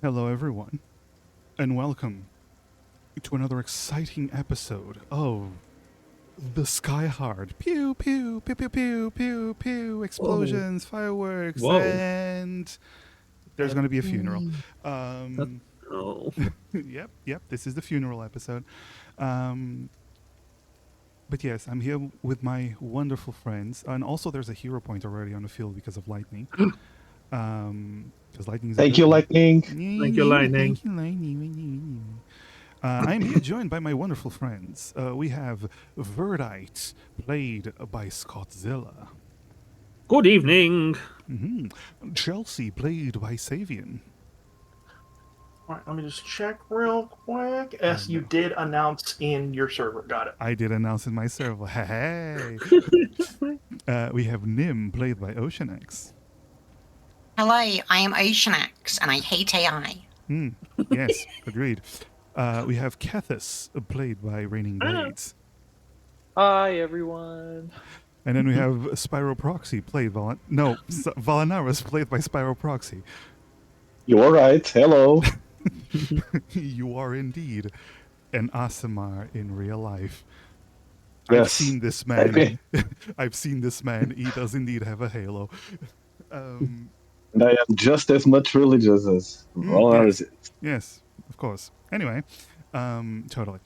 Hello, everyone, and welcome to another exciting episode of the Skyheart. Pew, pew, pew, pew, pew, pew, pew, explosions, fireworks, Whoa. and there's going to be a funeral. Oh. Yep, this is the funeral episode. Um, but yes, I'm here with my wonderful friends, and also there's a hero point already on the field because of lightning. Because lightning is a Thank good you, thing. Lightning. Thank you, Lightning. Thank you, Lightning. I'm here joined by my wonderful friends. We have Verdite, played by Scottzilla. Good evening. Chelsea, played by Savian. All right, let me just check real quick. As you no. did announce in your server. Got it. I did announce in my server. Hey. We have Nim, played by OceanX. Hello, I am Oceanax, and I hate AI. Yes, agreed. We have Kethis, played by Raining Blades. Hi, everyone. And then we have Spyro Proxy, played Valanaris, played by Spyro Proxy. You're right. Hello. You are indeed an Asimar in real life. Yes. I've seen this man. I've seen this man. He does indeed have a halo. And I am just as much religious as all others. Yes, of course. Anyway, totally.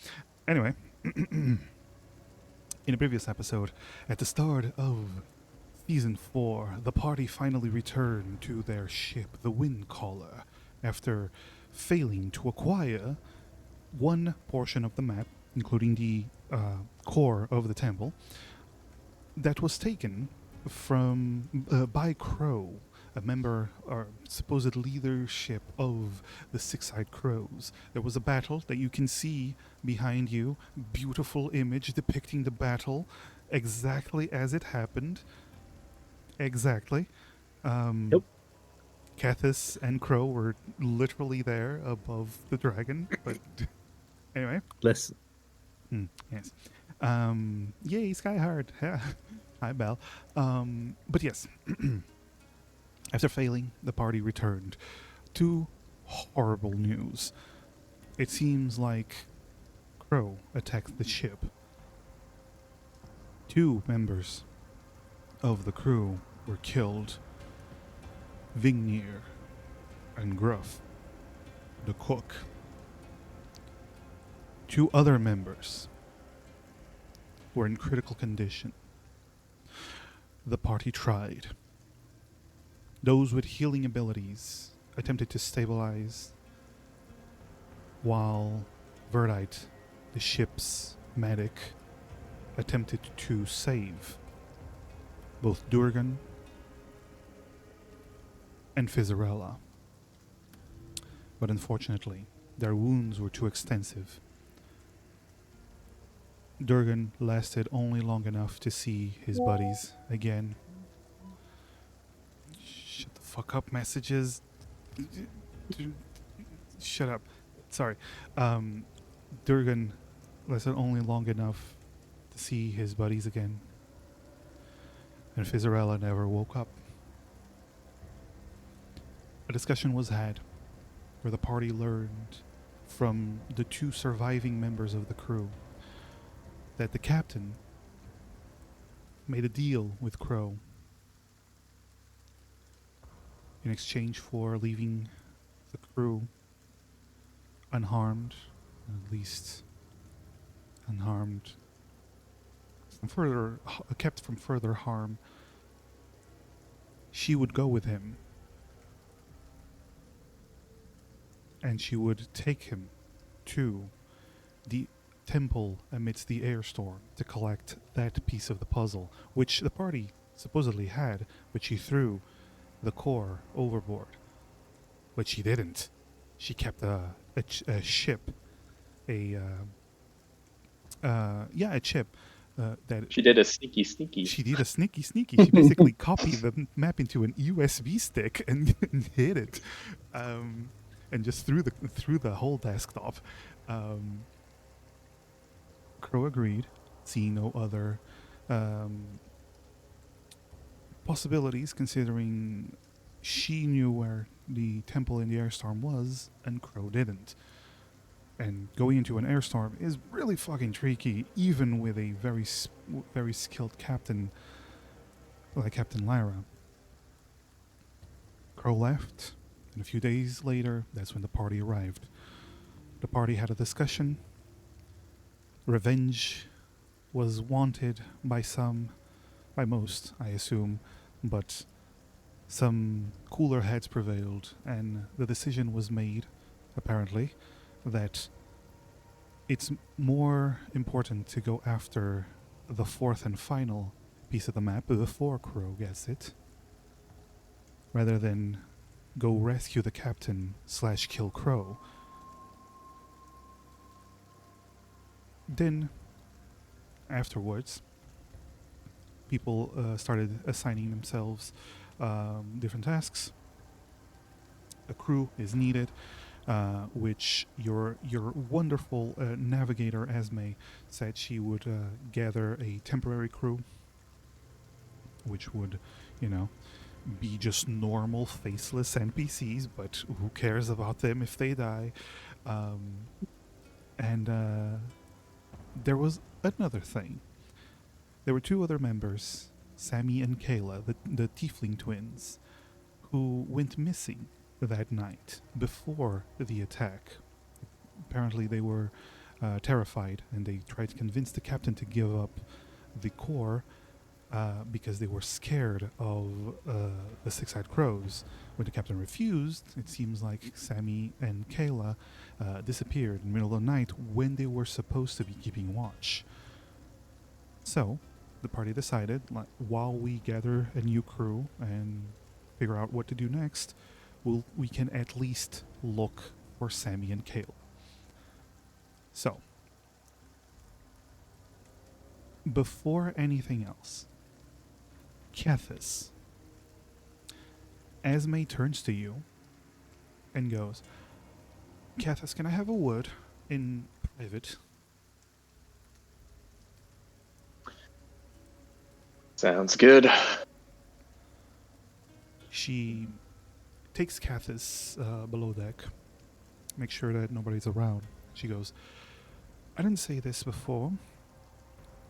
Anyway, in a previous episode, at the start of Season 4, the party finally returned to their ship, the Windcaller, after failing to acquire one portion of the map, including the core of the temple, that was taken from by Crow, a member or supposed leadership of the Six-Eyed Crows. There was a battle that you can see behind you. Beautiful image depicting the battle exactly as it happened. Exactly. Yep. Kethis and Crow were literally there above the dragon, but anyway. Bless. Yes. Yay, Skyheart. Hi, Belle. But yes, after failing, the party returned to horrible news. It seems like Crow attacked the ship. 2 members of the crew were killed. Vignir and Gruff, the cook. 2 other members were in critical condition. The party tried. Those with healing abilities attempted to stabilize, while Verdite, the ship's medic, attempted to save both Durgan and Fizzarella. But unfortunately, their wounds were too extensive. Durgan lasted only long enough to see his buddies again. Shut the fuck up, messages. Shut up. Sorry. Durgan lasted only long enough to see his buddies again. And Fizzarella never woke up. A discussion was had where the party learned from the 2 surviving members of the crew that the captain made a deal with Crow in exchange for leaving the crew unharmed, at least unharmed, kept from further harm. She would go with him, and she would take him to the temple amidst the airstorm to collect that piece of the puzzle, which the party supposedly had, but she threw the core overboard. But she didn't. She kept a chip, a chip that She did a sneaky. she did a sneaky. She basically copied the map into an USB stick and hid it, and just threw the whole desktop. Crow agreed, seeing no other possibilities, considering she knew where the temple in the airstorm was, and Crow didn't. And going into an airstorm is really fucking tricky, even with a very skilled captain like Captain Lyra. Crow left, and a few days later, that's when the party arrived. The party had a discussion. Revenge was wanted by most, I assume, but some cooler heads prevailed, and the decision was made, apparently, that it's more important to go after the 4th and final piece of the map before Crow gets it, rather than go rescue the captain / kill Crow. Then, afterwards, people started assigning themselves different tasks. a crew is needed, which your wonderful navigator Esme said she would gather a temporary crew, which would, you know, be just normal faceless NPCs, but who cares about them if they die? And there was another thing. There were two other members, Sammy and Kayla, the Tiefling twins, who went missing that night before the attack. Apparently, they were terrified, and they tried to convince the captain to give up the core because they were scared of the Six-Eyed Crows. When the captain refused, it seems like Sammy and Kayla disappeared in the middle of the night when they were supposed to be keeping watch. So, the party decided, while we gather a new crew and figure out what to do next, we can at least look for Sammy and Kayla. So, before anything else, Kethis, Esme turns to you and goes, Kethis, can I have a word in private? Sounds good. She takes Kethis below deck, make sure that nobody's around. She goes, I didn't say this before.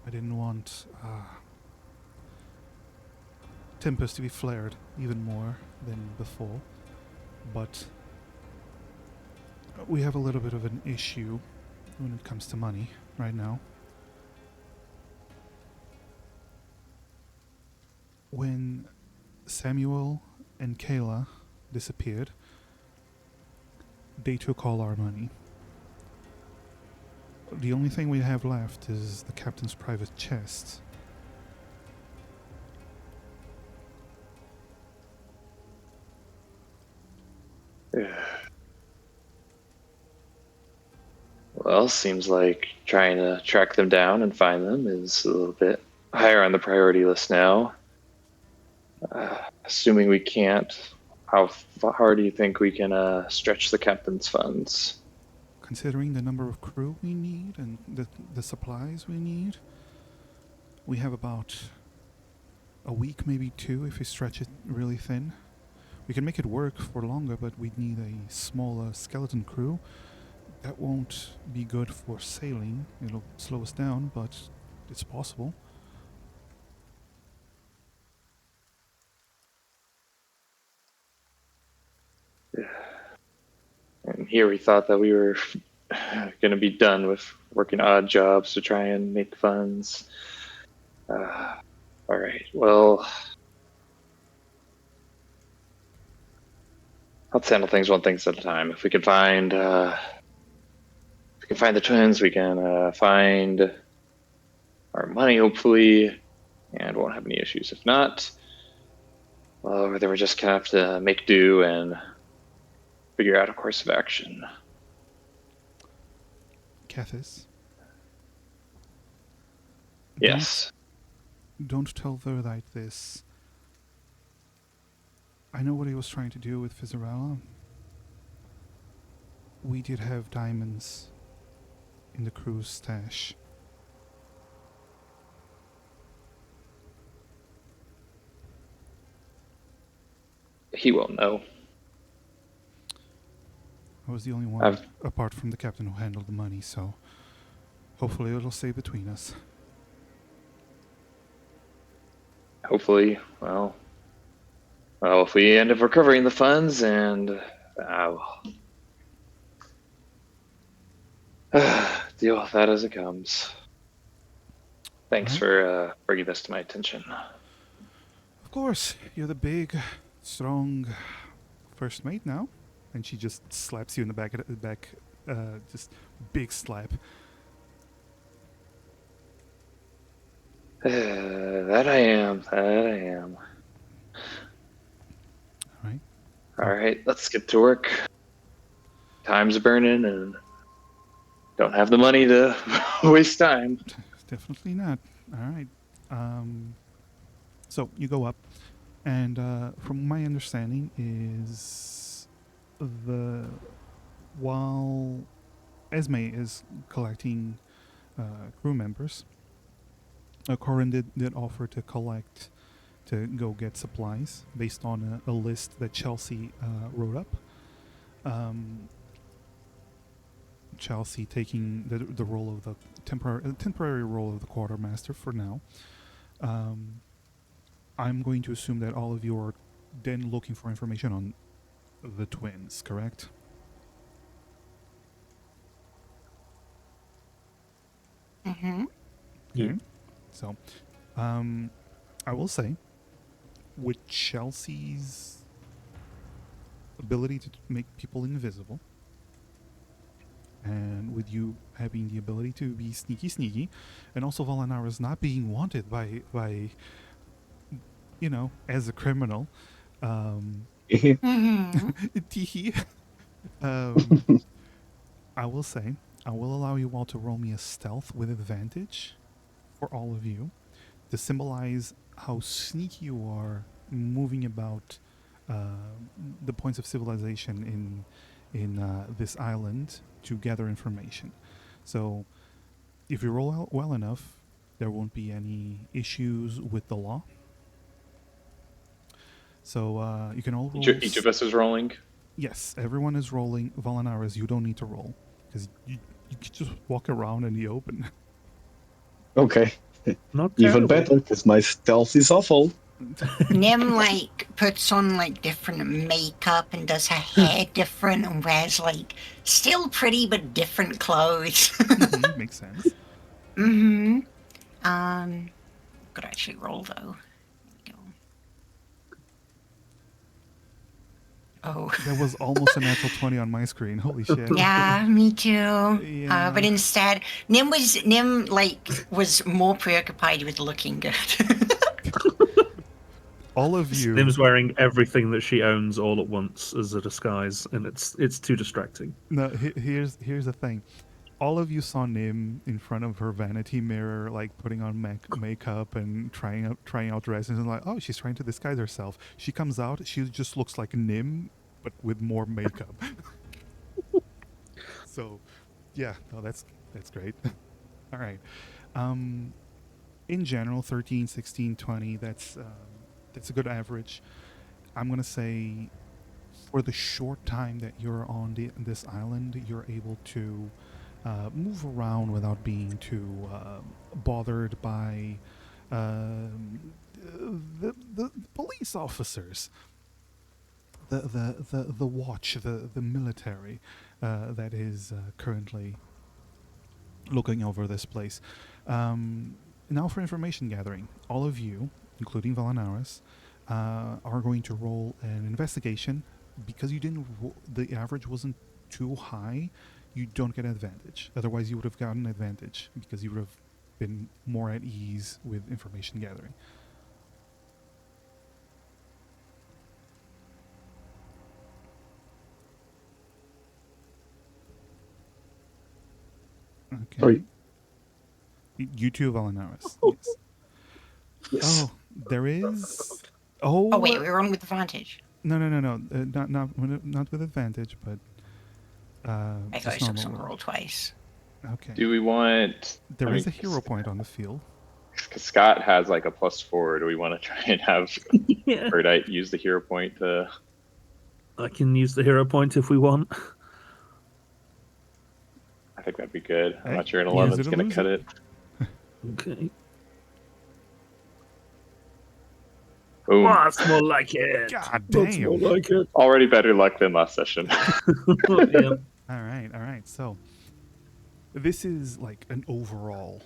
I didn't want tempers to be flared even more than before, but we have a little bit of an issue when it comes to money right now. When Samuel and Kayla disappeared, they took all our money. The only thing we have left is the captain's private chest. Well, seems like trying to track them down and find them is a little bit higher on the priority list now. Assuming we can't, how far do you think we can stretch the captain's funds? Considering the number of crew we need and the supplies we need, we have about a week, maybe two, if we stretch it really thin. We can make it work for longer, but we'd need a smaller skeleton crew. That won't be good for sailing. It'll slow us down, but it's possible. And here we thought that we were going to be done with working odd jobs to try and make funds. All right, well, let's handle things one thing at a time. If we can find, the twins, we can find our money, hopefully, and won't have any issues. If not, well, then we're just gonna have to make do and figure out a course of action. Kethis? Yes. Don't tell her like this. I know what he was trying to do with Fizzarella. We did have diamonds in the crew's stash. He won't know. I was the only one, apart from the captain, who handled the money, so hopefully it'll stay between us. Hopefully, well, if we end up recovering the funds and deal with that as it comes. Thanks for bringing this to my attention. Of course, you're the big, strong first mate now. And she just slaps you in the back, just big slap. That I am. All right, let's get to work. Time's burning and don't have the money to waste time. Definitely not. All right. So you go up, and from my understanding is the while Esme is collecting crew members, Corin did offer to collect to go get supplies based on a list that Chelsea wrote up. Chelsea taking the role of the temporary role of the quartermaster for now. I'm going to assume that all of you are then looking for information on the twins, correct? Mm-hmm. Yeah. Okay. So, I will say, with Chelsea's ability to make people invisible, and with you having the ability to be sneaky, and also Valinara's not being wanted by as a criminal, Mm-hmm. teehee. I will say, I will allow you all to roll me a stealth with advantage for all of you to symbolize how sneaky you are moving about the points of civilization in this island to gather information. So, if you roll out well enough, there won't be any issues with the law. So you can all roll. Each of us is rolling. Yes, everyone is rolling. Valanaras, you don't need to roll because you can just walk around in the open. Okay. Not Even terrible. better, because my stealth is awful. Nim puts on different makeup and does her hair different and wears still pretty but different clothes. Makes sense. Mm-hmm. Could actually roll though. There we go. Oh. That was almost a natural 20 on my screen. Holy shit. Yeah, me too. Yeah. But instead, Nim was more preoccupied with looking good. All of you. Nim's wearing everything that she owns all at once as a disguise, and it's too distracting. No, here's the thing. All of you saw Nim in front of her vanity mirror, putting on makeup and trying out dresses, and oh, she's trying to disguise herself. She comes out, she just looks like Nim, but with more makeup. So, yeah, no, that's great. All right. In general, 13, 16, 20, that's a good average. I'm going to say for the short time that you're on this island, you're able to move around without being too bothered by the police officers, the watch, the military that is currently looking over this place. Now for information gathering, all of you, including Valanaris, are going to roll an investigation. Because you didn't the average wasn't too high, you don't get advantage. Otherwise, you would have gotten advantage because you would have been more at ease with information gathering. Okay. Sorry. You too, Valanaris. Yes. Yes. Oh, there is. Oh. Oh wait, we're on with advantage. No. Not with advantage, but I thought I saw someone roll twice. Okay. Do we want? There is a hero point on the field. Because Scott has a +4. Do we want to try and have Yeah. Erdite use the hero point to? I can use the hero point if we want. I think that'd be good. I'm Hey, not sure an use 11 it is or going lose to cut it. it. Okay. Boom. Oh, that's more like it. God That's damn. more like it. Already better luck than last session. Yeah. All right. So this is an overall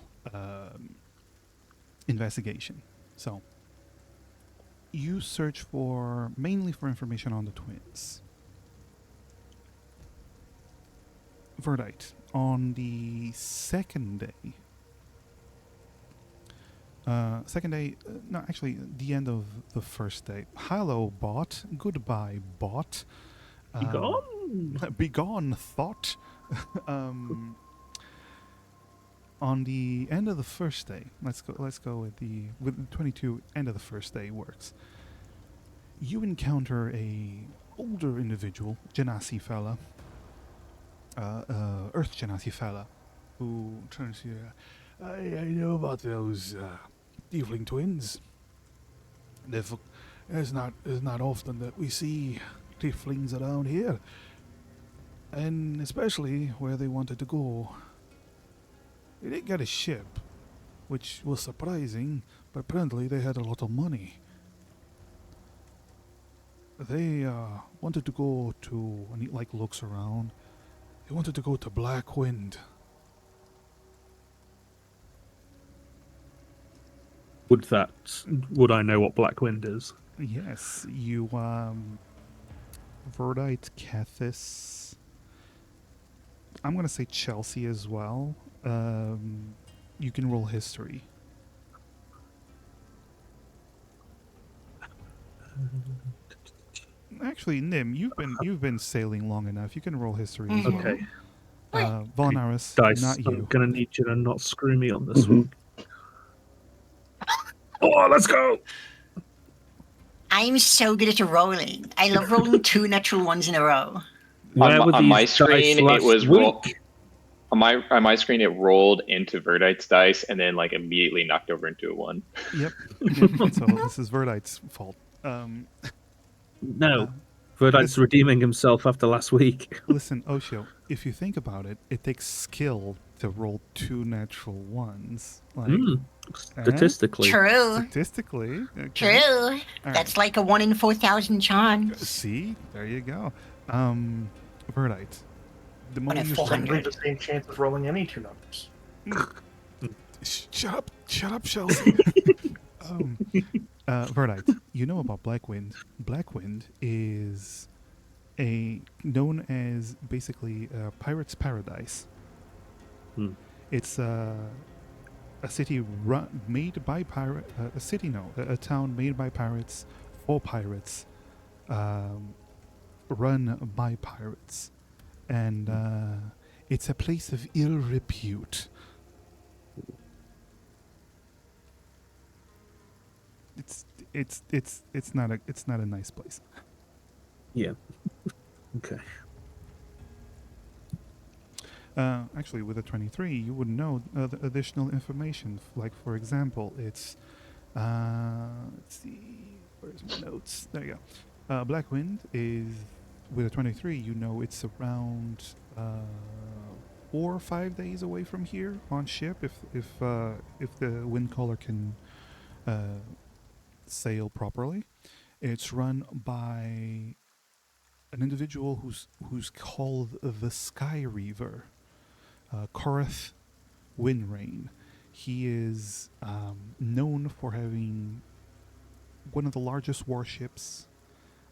investigation. So you search mainly for information on the twins. Verdite, on the second day. No, actually, the end of the first day. Hello, bot. Goodbye, bot. Be gone. Be gone, thought. On the end of the first day, let's go with 22. End of the first day works. You encounter a older individual, Genasi fella, Earth Genasi fella, who turns to you. I know about those tiefling twins. It's not often that we see tieflings around here, and especially where they wanted to go. They didn't get a ship, which was surprising, but apparently they had a lot of money. They wanted to go to, and he like looks around. They wanted to go to Black Wind. Would I know what Black Wind is? Yes, you Verdite, Cathis. I'm gonna say Chelsea as well. You can roll history. Actually, Nim, you've been sailing long enough. You can roll history as well. Okay. Volnaris, Dice, not I'm you. gonna need you to not screw me on this Mhm. one. Oh, let's go! I'm so good at rolling. I love rolling 2 natural ones in a row. Where were On these my dice screen, it last was week? on my screen. It rolled into Verdite's dice and then like immediately knocked over into a 1. Yep. So this is Verdite's fault. No. Uh, Verdite's redeeming himself after last week. Listen, Osho, if you think about it, it takes skill to roll 2 natural ones. Like, Statistically. True. statistically. Okay. True. All That's like a 1 in 4,000 chance. See? There you go. Verdite. The 1 in moment you Technically 400. the same chance of rolling any 2 numbers. Shut up, Chelsea. Verdite, you know about Black Wind. Black Wind is known as basically a pirate's paradise. It's a city made by a town made by pirates for pirates, run by pirates, and it's a place of ill repute. It's not a nice place. Yeah. Okay. Actually, with a 23, you would know the additional information. Like, for example, it's let's see, where's my notes? There you go. Black Wind is with a 23. You know it's around 4 or 5 days away from here on ship. If the wind caller can sail properly. It's run by an individual who's called the Sky Reaver, Koreth Winrain. He is known for having one of the largest warships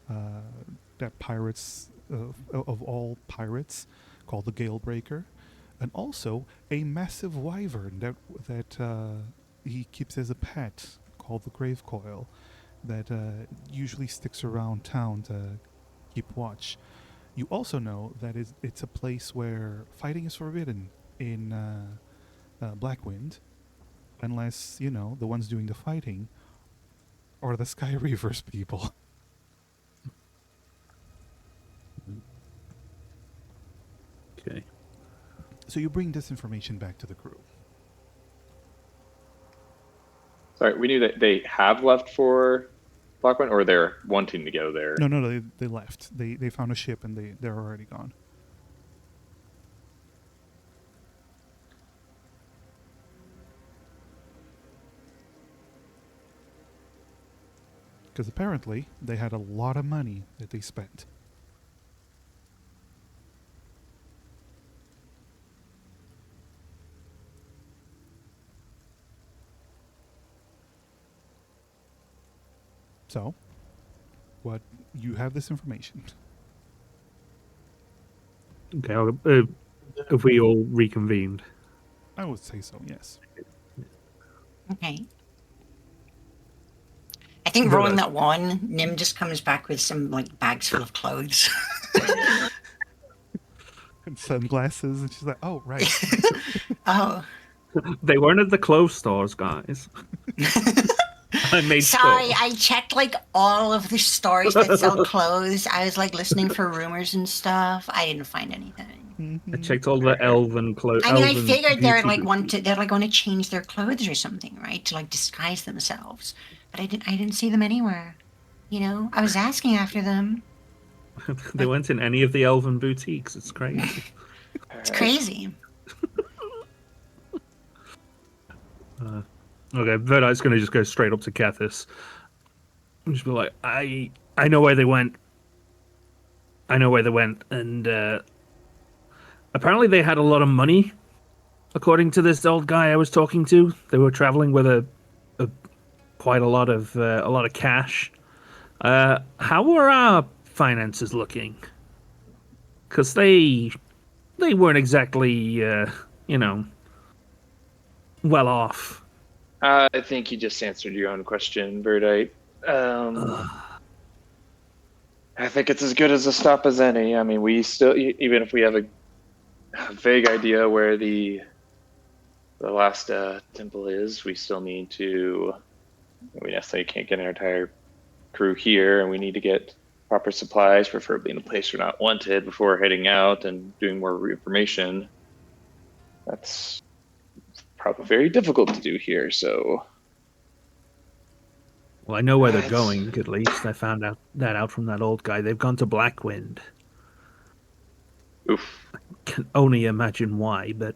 that pirates of all pirates, called the Galebreaker, and also a massive wyvern that he keeps as a pet, called the Gravecoil, that usually sticks around town to keep watch. You also know that it's a place where fighting is forbidden in Blackwind, unless, the ones doing the fighting are the Sky Reavers people. Okay. So you bring this information back to the crew. Sorry, we knew that they have left for Blackwind, or they're wanting to go there. No, they left. They found a ship and they're already gone. Because apparently they had a lot of money that they spent. So, you have this information. Okay. Have we all reconvened? I would say so, yes. Okay. I think rolling that 1, Nim just comes back with some bags full of clothes. And sunglasses, and she's like, oh, right. Oh. They weren't at the clothes stores, guys. I made Sorry, sure. I checked like all of the stores that sell clothes. I was like listening for rumors and stuff. I didn't find anything. I checked all the elven I mean, I elven figured beauty boutiques. they're like going to change their clothes or something, right? To like disguise themselves. But I didn't see them anywhere. You know, I was asking after them. They weren't in any of the elven boutiques. It's crazy. It's crazy. Okay, Verdi's going to just go straight up to Cathis and just be like, I know where they went. I know where they went, and apparently they had a lot of money. According to this old guy I was talking to, they were traveling with quite a lot of cash. How are our finances looking? Because they weren't exactly you know, well off. I think you just answered your own question, Birdite. I think it's as good as a stop as any. I mean, we still, even if we have a vague idea where the last temple is, we still need to. We necessarily can't get an entire crew here, and we need to get proper supplies, preferably in a place we're not wanted, before heading out and doing more information. That's probably very difficult to do here. So. Well, I know where they're going, at least. I found that out from that old guy. They've gone to Blackwind. Oof. I can only imagine why, but...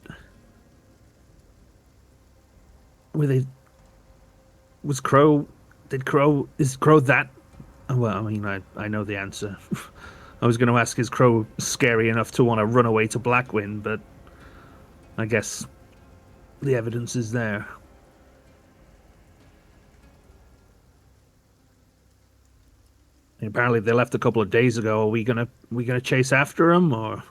Is Crow that... Well, I mean, I know the answer. I was going to ask, is Crow scary enough to want to run away to Blackwind, but I guess the evidence is there. Apparently they left a couple of days ago. Are we gonna chase after them, or?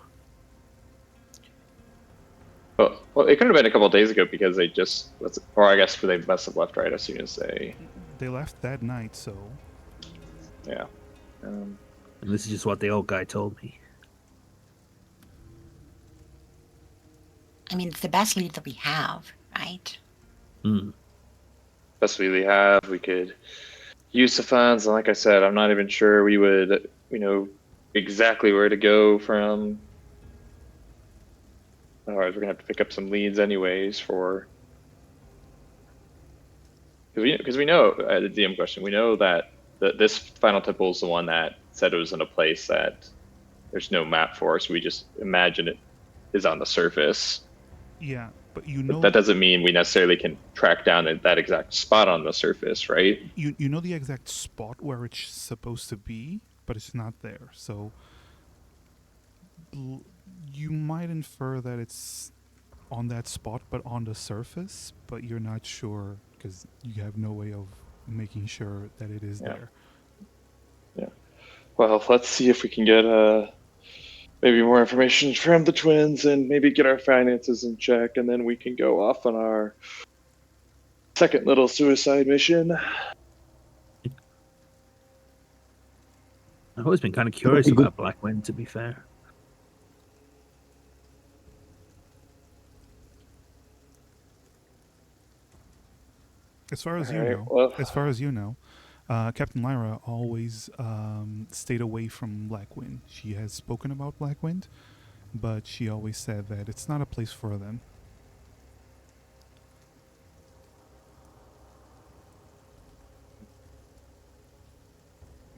Well, it could have been a couple of days ago because they just, or I guess they must have left right as soon as they. They left that night, so. Yeah. And this is just what the old guy told me. I mean, it's the best lead that we have, right? Best we have. We could use the funds, and like I said, I'm not even sure we would, exactly where to go from. Otherwise, we're gonna have to pick up some leads anyways for. Because we know, the DM question, we know that this final temple is the one that said it was in a place that there's no map for, so we just imagine it is on the surface. Yeah, but But that doesn't mean we necessarily can track down that exact spot on the surface, right? You know the exact spot where it's supposed to be, but it's not there. So you might infer that it's on that spot, but on the surface, but you're not sure because you have no way of making sure that it is there. Yeah. Well, let's see if we can get maybe more information from the twins and maybe get our finances in check, and then we can go off on our second little suicide mission. I've always been kind of curious about Blackwind, to be fair. As far as you know, Captain Lyra always stayed away from Blackwind. She has spoken about Blackwind, but she always said that it's not a place for them.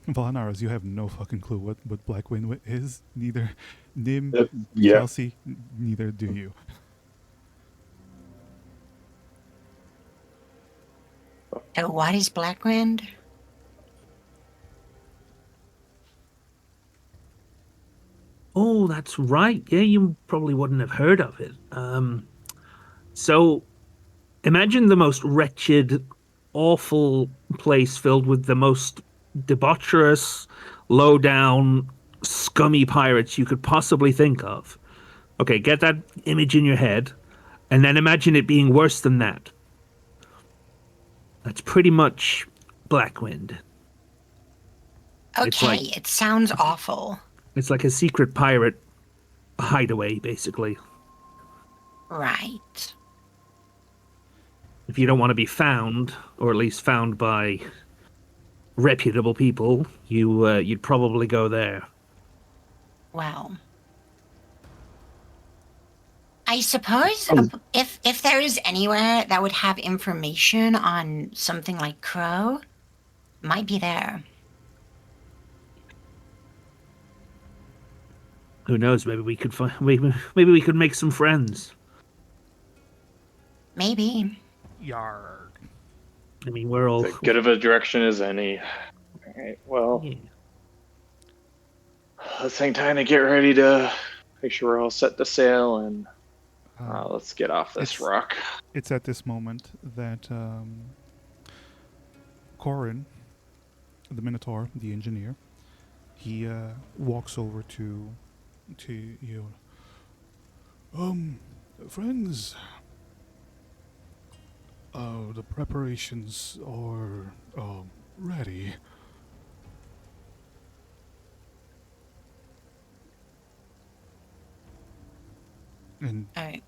Valanaras, you have no fucking clue what Blackwind is. Neither Nim, Chelsea, neither do you. So what is Blackwind? Oh, that's right. Yeah, you probably wouldn't have heard of it. So imagine the most wretched, awful place filled with the most debaucherous, low-down, scummy pirates you could possibly think of. Okay, get that image in your head, and then imagine it being worse than that. That's pretty much Blackwind. Okay, it sounds awful. It's like a secret pirate hideaway, basically. Right. if you don't want to be found, or at least found by reputable people, you'd probably go there. Well, I suppose Oh. if there is anywhere that would have information on something like Crow, might be there. Who knows? Maybe we could find. Maybe we could make some friends. Maybe. Yarg. I mean, we're all. As good of a direction as any. All right, well, Yeah. let's hang time to get ready to make sure we're all set to sail, and let's get off this it's- rock. It's at this moment that Corin, the Minotaur, the engineer, he walks over to you. Friends. The preparations are ready. And Alright.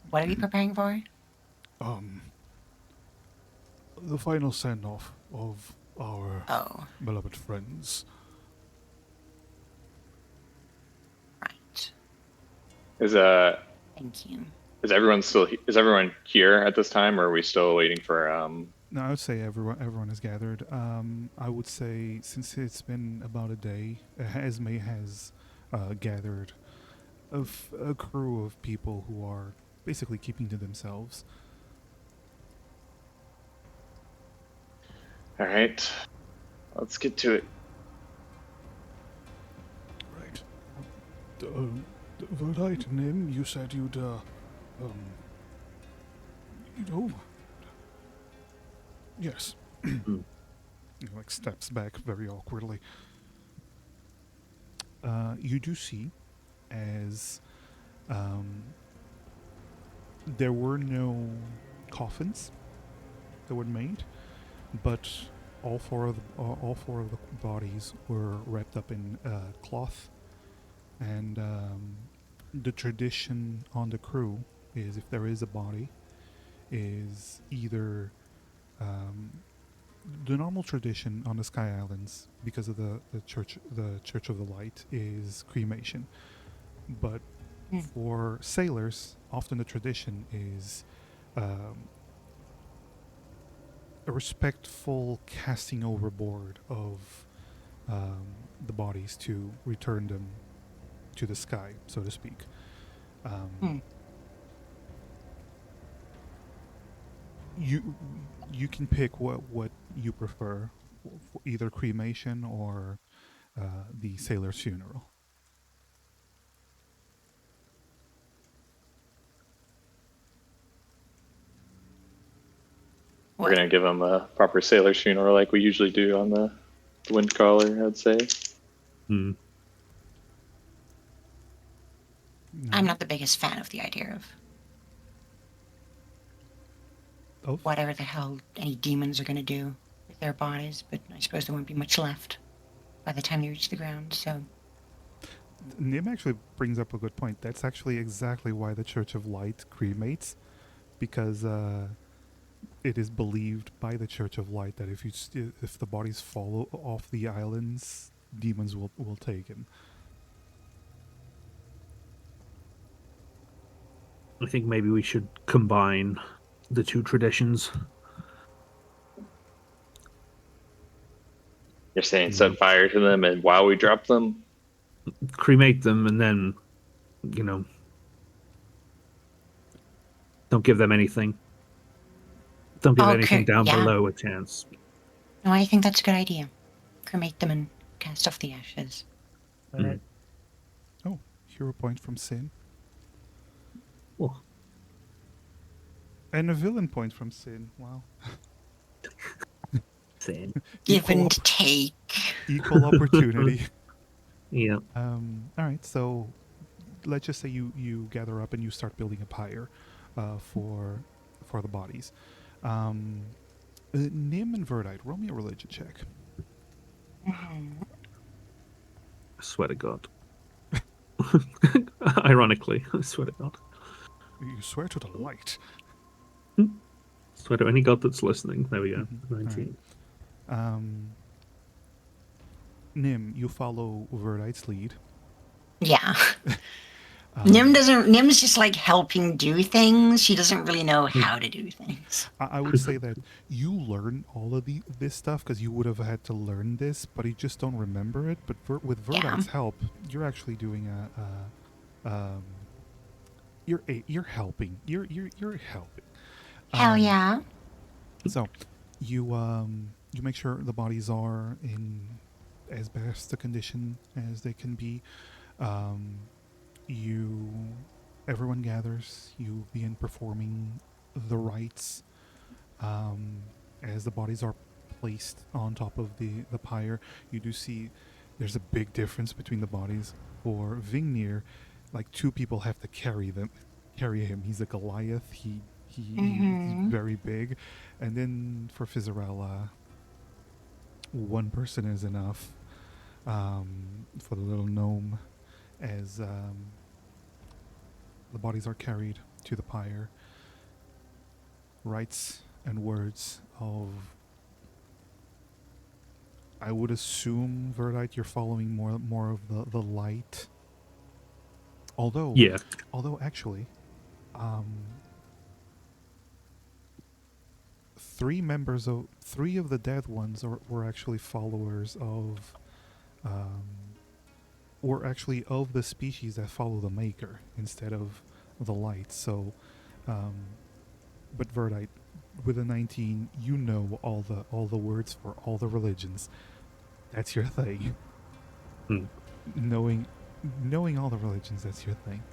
What are you preparing for? the final send off of our Oh, beloved friends. right. Is Thank you. is everyone here at this time, or are we still waiting for No, I would say everyone is gathered. I would say since it's been about a day, Esme has gathered a crew of people who are basically keeping to themselves. All right, let's get to it. Right. Right, Nim, you said you'd yes. He like steps back very awkwardly. You do see as there were no coffins that were made, but all four of the bodies were wrapped up in cloth, and the tradition on the crew is if there is a body, is either the normal tradition on the Sky Islands, because of the Church of the Light, is cremation. But for sailors, often the tradition is a respectful casting overboard of the bodies to return them to the sky, so to speak. You can pick what you prefer, for either cremation or the sailor's funeral. We're gonna give him a proper sailor's funeral like we usually do on the wind collar, I'd say. Hmm. I'm not the biggest fan of the idea of whatever the hell any demons are going to do with their bodies, but I suppose there won't be much left by the time they reach the ground, so... Nim actually brings up a good point. That's actually exactly why the Church of Light cremates, because it is believed by the Church of Light that if the bodies fall off the islands, demons will take them. I think maybe we should combine the two traditions. You're saying set fire to them and while we drop them? Cremate them and then, don't give them anything. Don't give anything down below a chance. No, I think that's a good idea. Cremate them and cast off the ashes. Alright. Oh, hero point from Sin. Oh. And a villain point from Sin. Wow. Same. Give and take. Equal opportunity. Yeah. All right, so let's just say you gather up and you start building a pyre for the bodies. Nim and Verdite, roll me a religion check. I swear to God. Ironically, I swear to God. You swear to the light. So to any god that's listening, there we go. Mhm. 19. Nim, you follow Verdite's lead. Yeah. Um, Nim's just like helping do things. She doesn't really know how to do things. I would say that you learn all of this stuff because you would have had to learn this, but you just don't remember it. But with Verdite's help, you're actually doing you're helping. You're helping. Hell yeah. So, you make sure the bodies are in as best a condition as they can be. Everyone gathers. You begin performing the rites as the bodies are placed on top of the pyre. You do see there's a big difference between the bodies. For Vingnir, like 2 people have to carry him. He's a Goliath. He's very big. And then for Fizzarella, 1 person is enough for the little gnome as the bodies are carried to the pyre. Rites and words of, I would assume, Verdite, you're following more of the light. Although actually, 3 of the dead ones were actually followers of, were actually of the species that follow the Maker instead of the light. So, but Verdite, with a 19, you know all the words for all the religions. That's your thing. Knowing all the religions, that's your thing.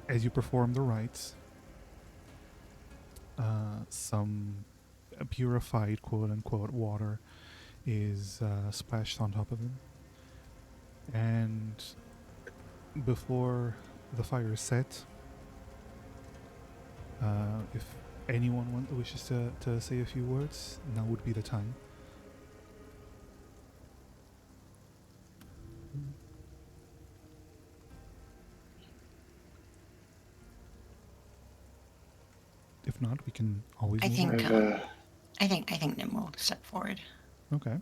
As you perform the rites, some purified quote-unquote water is splashed on top of him. And before the fire is set, if anyone wishes to say a few words, now would be the time. If not, we can always I move think on. I think Nim will step forward. Okay.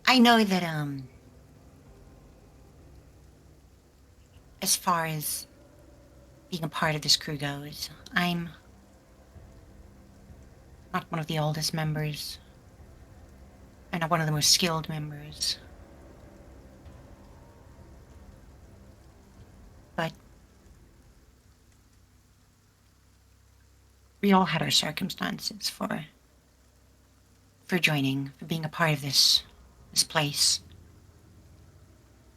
I know that as far as being a part of this crew goes, I'm not one of the oldest members. I'm not one of the most skilled members. But we all had our circumstances for joining, for being a part of this place.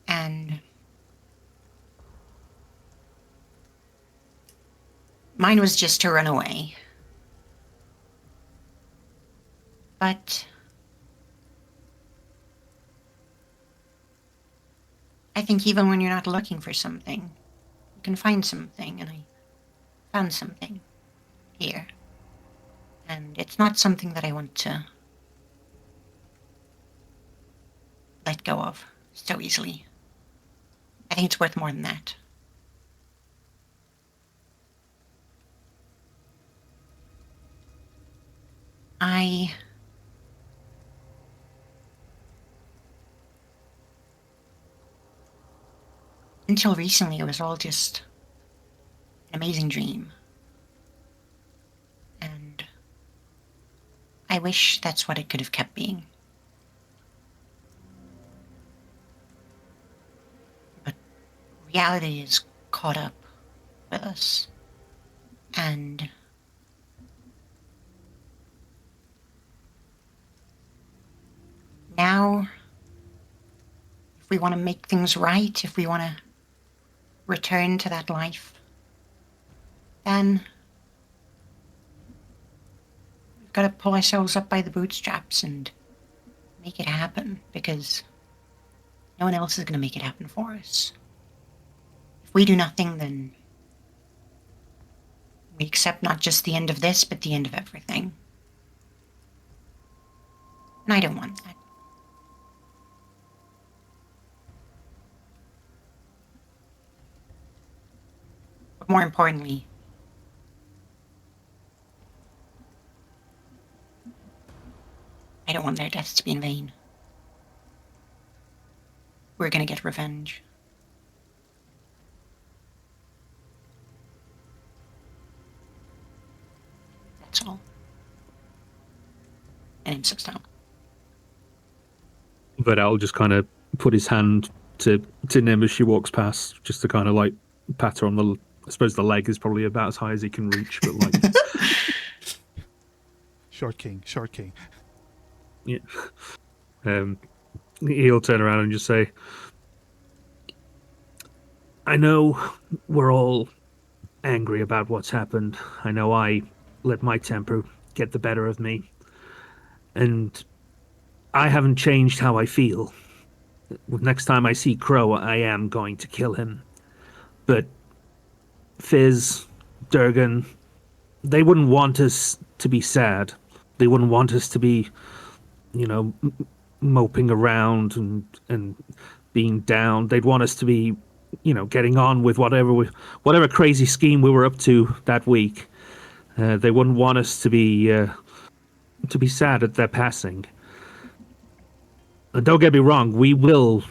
And mine was just to run away. But I think even when you're not looking for something, you can find something, and I found something here. And it's not something that I want to let go of so easily. I think it's worth more than that. Until recently, it was all just an amazing dream. And I wish that's what it could have kept being. But reality is caught up with us. And now, if we want to make things right, if we want to return to that life, then we've got to pull ourselves up by the bootstraps and make it happen, because no one else is going to make it happen for us. If we do nothing, then we accept not just the end of this, but the end of everything. And I don't want that. more importantly, I don't want their deaths to be in vain. We're gonna get revenge. That's all. And him sits down. Vidal just kind of put his hand to Nim as she walks past, just to kind of like pat her on the. I suppose the leg is probably about as high as he can reach, but like, Short king, short king. yeah. He'll turn around and just say, "I know we're all angry about what's happened. I know I let my temper get the better of me, and I haven't changed how I feel. Next time I see Crow, I am going to kill him. But Fizz, Durgan, they wouldn't want us to be sad. They wouldn't want us to be, moping around and being down. They'd want us to be, getting on with whatever crazy scheme we were up to that week. They wouldn't want us to be sad at their passing. And don't get me wrong, we will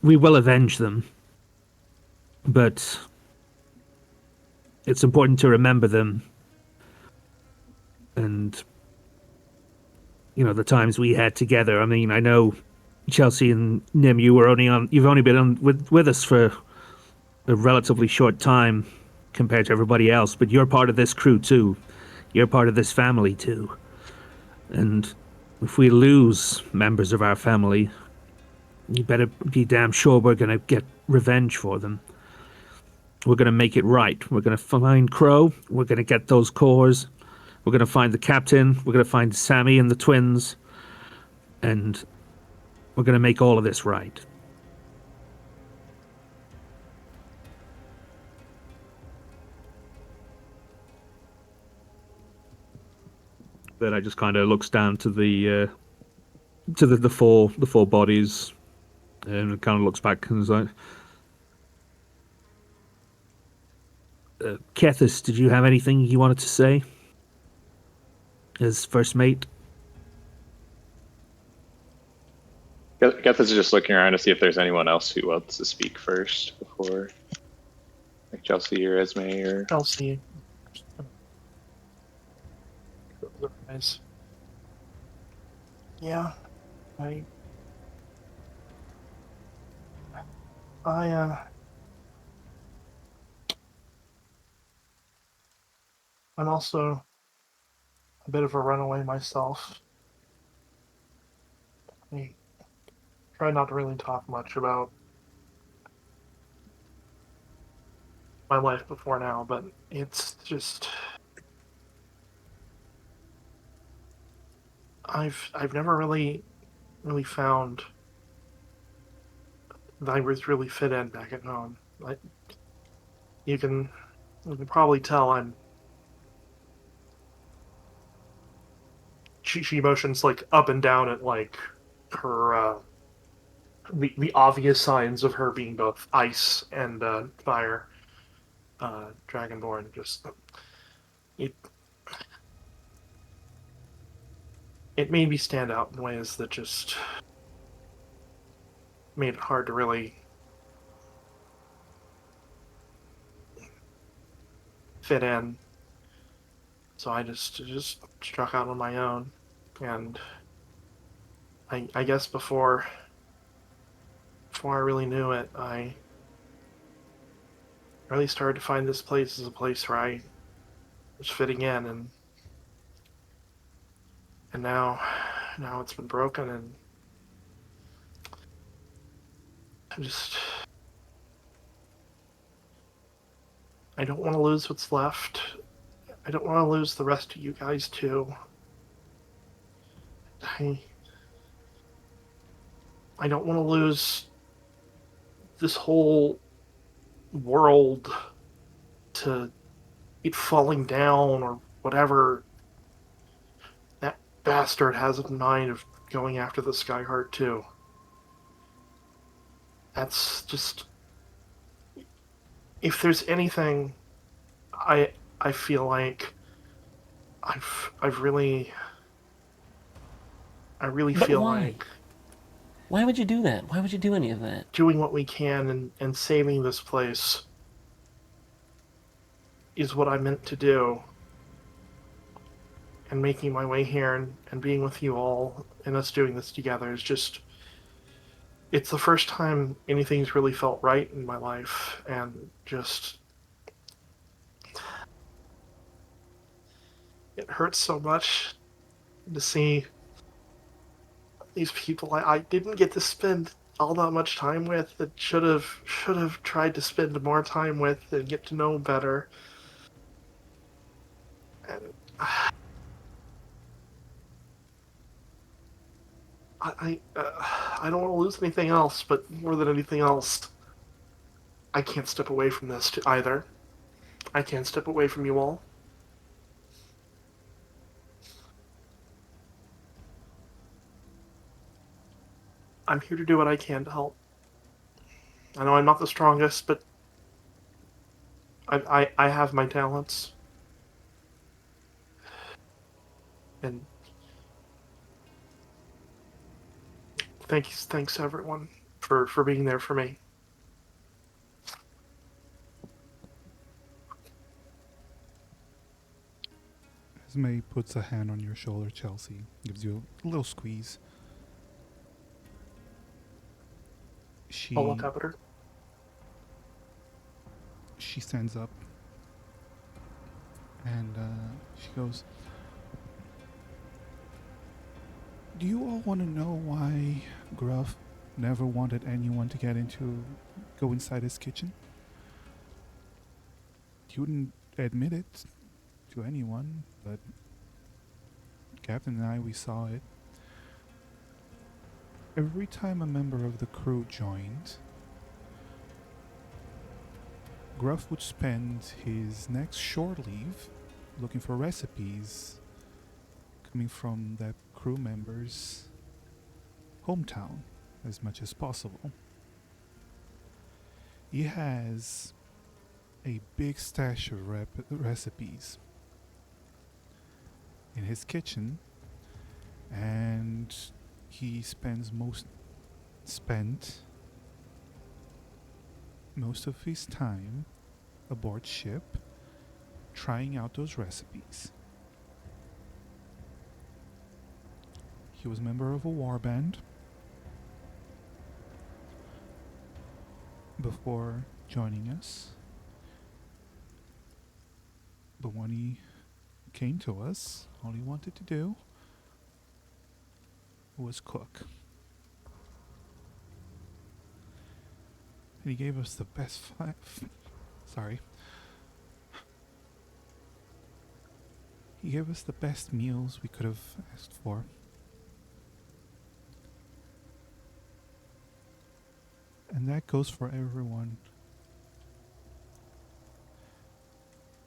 avenge them. But it's important to remember them. And, the times we had together. I mean, I know Chelsea and Nim, you've only been on with us for a relatively short time compared to everybody else, but you're part of this crew too. You're part of this family too. And if we lose members of our family, you better be damn sure we're going to get revenge for them. We're going to make it right. We're going to find Crow. We're going to get those cores. We're going to find the captain. We're going to find Sammy and the twins. And we're going to make all of this right." Then I just kind of looks down to the four bodies, and kind of looks back and is like, "Kethis, did you have anything you wanted to say as first mate?" Geth is just looking around to see if there's anyone else who wants to speak first before, like Chelsea or Esme or. Chelsea. Nice. Yeah, I'm also a bit of a runaway myself. I try not to really talk much about my life before now, but it's just I've never really found that I was really fit in back at home. You can probably tell I'm. She motions like up and down at like her the obvious signs of her being both ice and fire, dragonborn. Just it made me stand out in ways that just made it hard to really fit in. So I just struck out on my own, and I guess before I really knew it, I really started to find this place as a place where I was fitting in, and now it's been broken, and I don't want to lose what's left. I don't want to lose the rest of you guys too. I don't want to lose this whole world to it falling down or whatever that bastard has in mind of going after the Skyheart too. That's just... If there's anything I feel like I've really But feel why? like Why would you do that? Why would you do any of that? doing what we can and saving this place is what I meant to do. And making my way here and being with you all and us doing this together is just, it's the first time anything's really felt right in my life. And just, it hurts so much to see these people I didn't get to spend all that much time with, that should have tried to spend more time with and get to know better. And I don't want to lose anything else, but more than anything else, I can't step away from this either. I can't step away from you all. I'm here to do what I can to help. I know I'm not the strongest, but I have my talents. And thanks everyone for being there for me. As May puts a hand on your shoulder, Chelsea gives you a little squeeze. I'll look up at her. She stands up and she goes, "Do you all want to know why Gruff never wanted anyone to go inside his kitchen? He wouldn't admit it to anyone, but Captain and I, we saw it. Every time a member of the crew joined, Gruff would spend his next shore leave looking for recipes coming from that crew member's hometown as much as possible. He has a big stash of recipes in his kitchen, and he spent most of his time aboard ship trying out those recipes. He was a member of a war band before joining us, but when he came to us, all he wanted to do was cook. And he gave us the best He gave us the best meals we could have asked for. And that goes for everyone.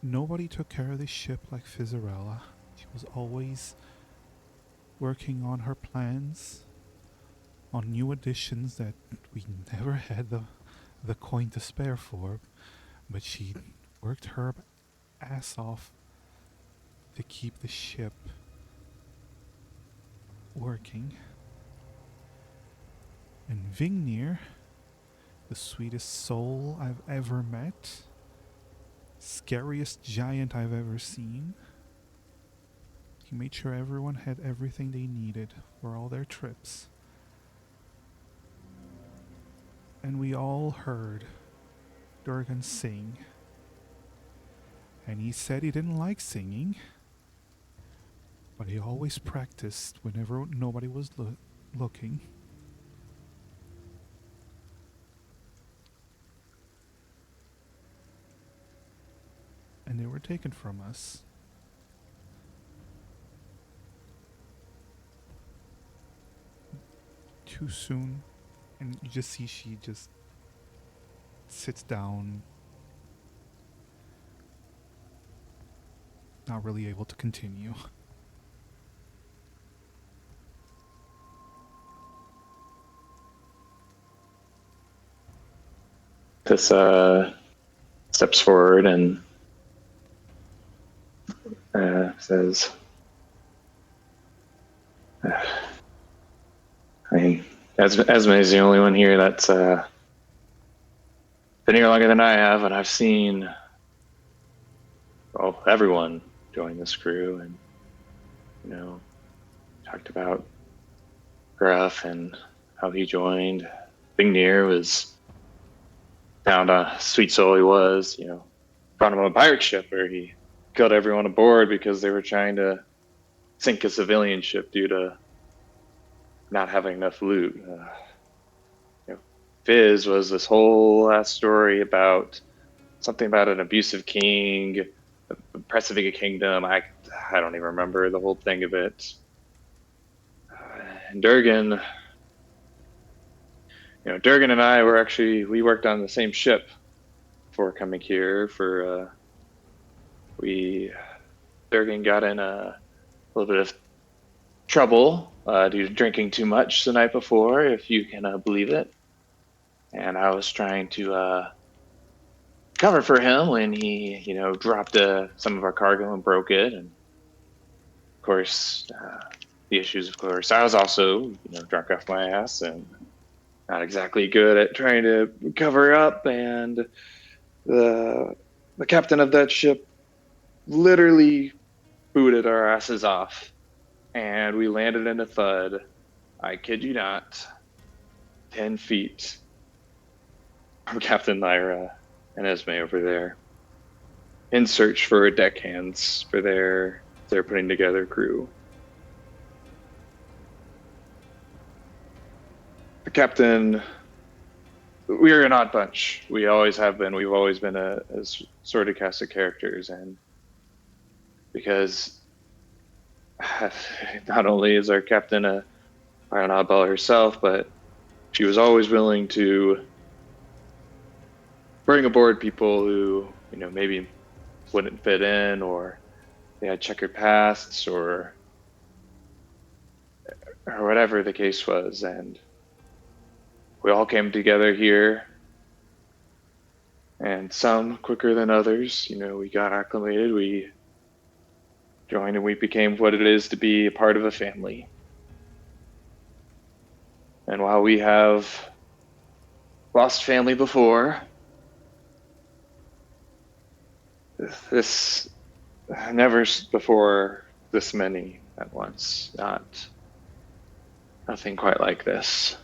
Nobody took care of the ship like Fizzarella. She was always working on her plans, on new additions that we never had the coin to spare for, but she worked her ass off to keep the ship working. And Vingnir, the sweetest soul I've ever met, scariest giant I've ever seen, he made sure everyone had everything they needed for all their trips. And we all heard Durgan sing. And he said he didn't like singing, but he always practiced whenever nobody was looking. And they were taken from us. Too soon. And you just see she just sits down, not really able to continue. This steps forward and says, I mean, Esme is the only one here that's been here longer than I have, and I've seen, well, everyone join this crew, and, you know, talked about Gruff and how he joined. Bignir was found a sweet soul he was, you know, found him on a pirate ship where he killed everyone aboard because they were trying to sink a civilian ship due to not having enough loot. You know, Fizz was this whole ass story about something about an abusive king, oppressing a kingdom. I don't even remember the whole thing of it. And Durgan, you know, Durgan and I we worked on the same ship before coming here. Durgan got in a little bit of trouble due to drinking too much the night before, if you can believe it. And I was trying to cover for him when he, you know, dropped some of our cargo and broke it. And of course, the issues, of course, I was also, you know, drunk off my ass and not exactly good at trying to cover up. And the captain of that ship literally booted our asses off, and we landed in a thud. I kid you not, 10 feet from Captain Lyra and Esme over there, in search for deckhands for their putting together crew. The captain, we are an odd bunch. We always have been. We've always been a sort of cast of characters, and because not only is our captain an oddball herself, but she was always willing to bring aboard people who, you know, maybe wouldn't fit in, or they had checkered pasts, or whatever the case was. And we all came together here, and some quicker than others. You know, we got acclimated, we joined, and we became what it is to be a part of a family. And while we have lost family before, this never before this many at once. Nothing quite like this.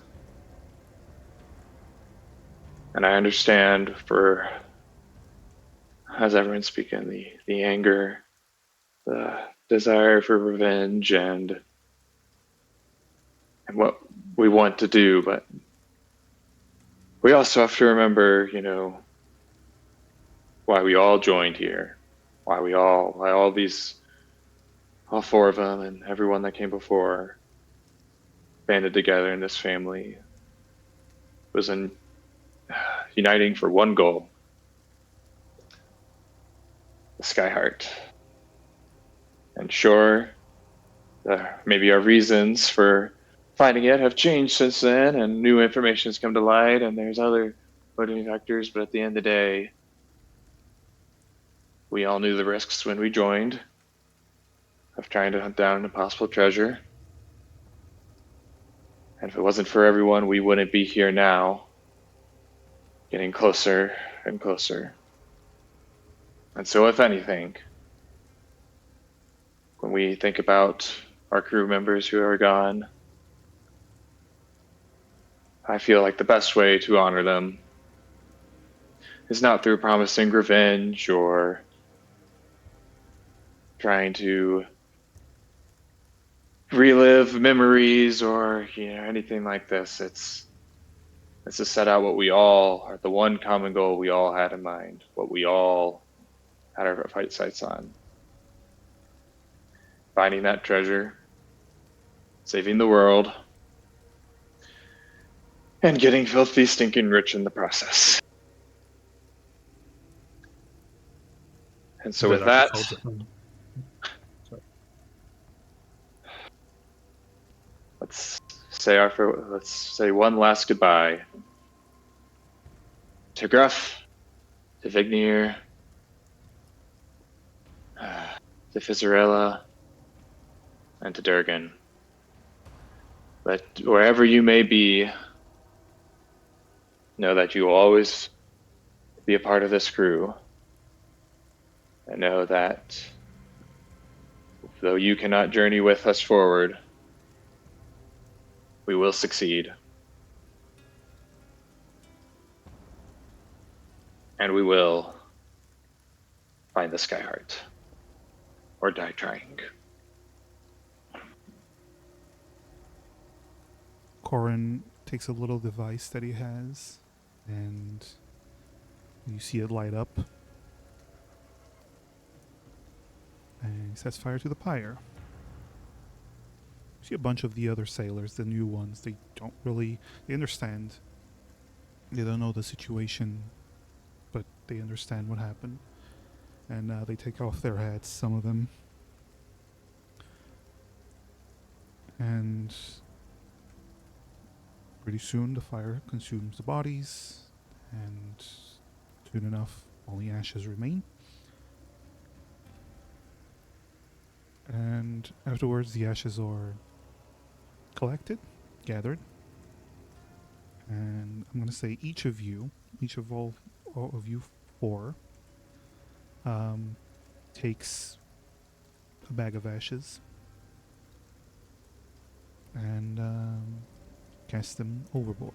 And I understand, for, as everyone's speaking, the anger, the desire for revenge, and what we want to do, but we also have to remember, you know, why we all joined here, why all four of them and everyone that came before banded together in this family, was uniting for one goal: the Skyheart. And sure, maybe our reasons for finding it have changed since then, and new information has come to light, and there's other motivating factors, but at the end of the day, we all knew the risks when we joined of trying to hunt down an impossible treasure. And if it wasn't for everyone, we wouldn't be here now, getting closer and closer. And so, if anything, when we think about our crew members who are gone, I feel like the best way to honor them is not through promising revenge or trying to relive memories or, you know, anything like this. It's to set out what we all are, the one common goal we all had in mind, what we all had our fight sights on: finding that treasure, saving the world, and getting filthy, stinking rich in the process. And so with that, let's say one last goodbye to Gruff, to Vignir, to Fizzarella, and to Durgan. But wherever you may be, know that you will always be a part of this crew. And know that though you cannot journey with us forward, we will succeed. And we will find the Skyheart. Or die trying. Corin takes a little device that he has, and you see it light up. And he sets fire to the pyre. You see a bunch of the other sailors, the new ones. They understand. They don't know the situation, but they understand what happened. And they take off their hats, some of them. And pretty soon the fire consumes the bodies, and soon enough only ashes remain. And afterwards the ashes are collected, gathered, and I'm going to say each of all of you four, takes a bag of ashes and cast them overboard.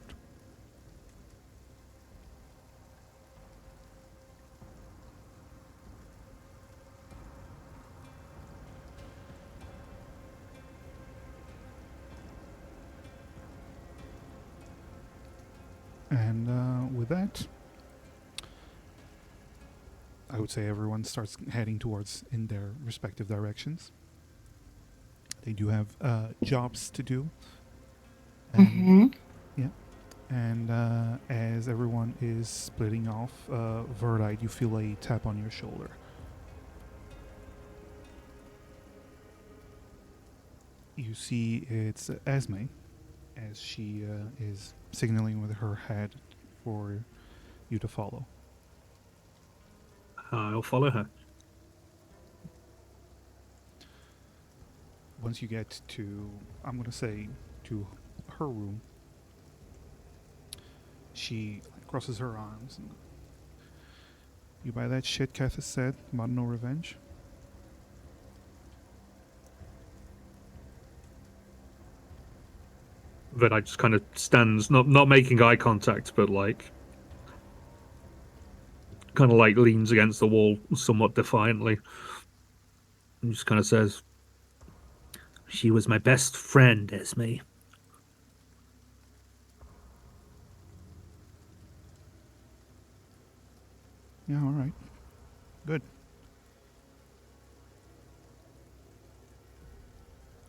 And with that, I would say everyone starts heading towards in their respective directions. They do have jobs to do. And, Mm-hmm. yeah. And as everyone is splitting off, Verdite, you feel a tap on your shoulder. You see it's Esme, as she is signaling with her head for you to follow. I'll follow her. Once you get to, I'm going to say, to her room, she crosses her arms. And, you buy that shit Kathis said about no revenge? But I just kind of stands, not making eye contact, but like kind of like leans against the wall somewhat defiantly, and just kind of says, "She was my best friend, Esme." Yeah, all right. Good.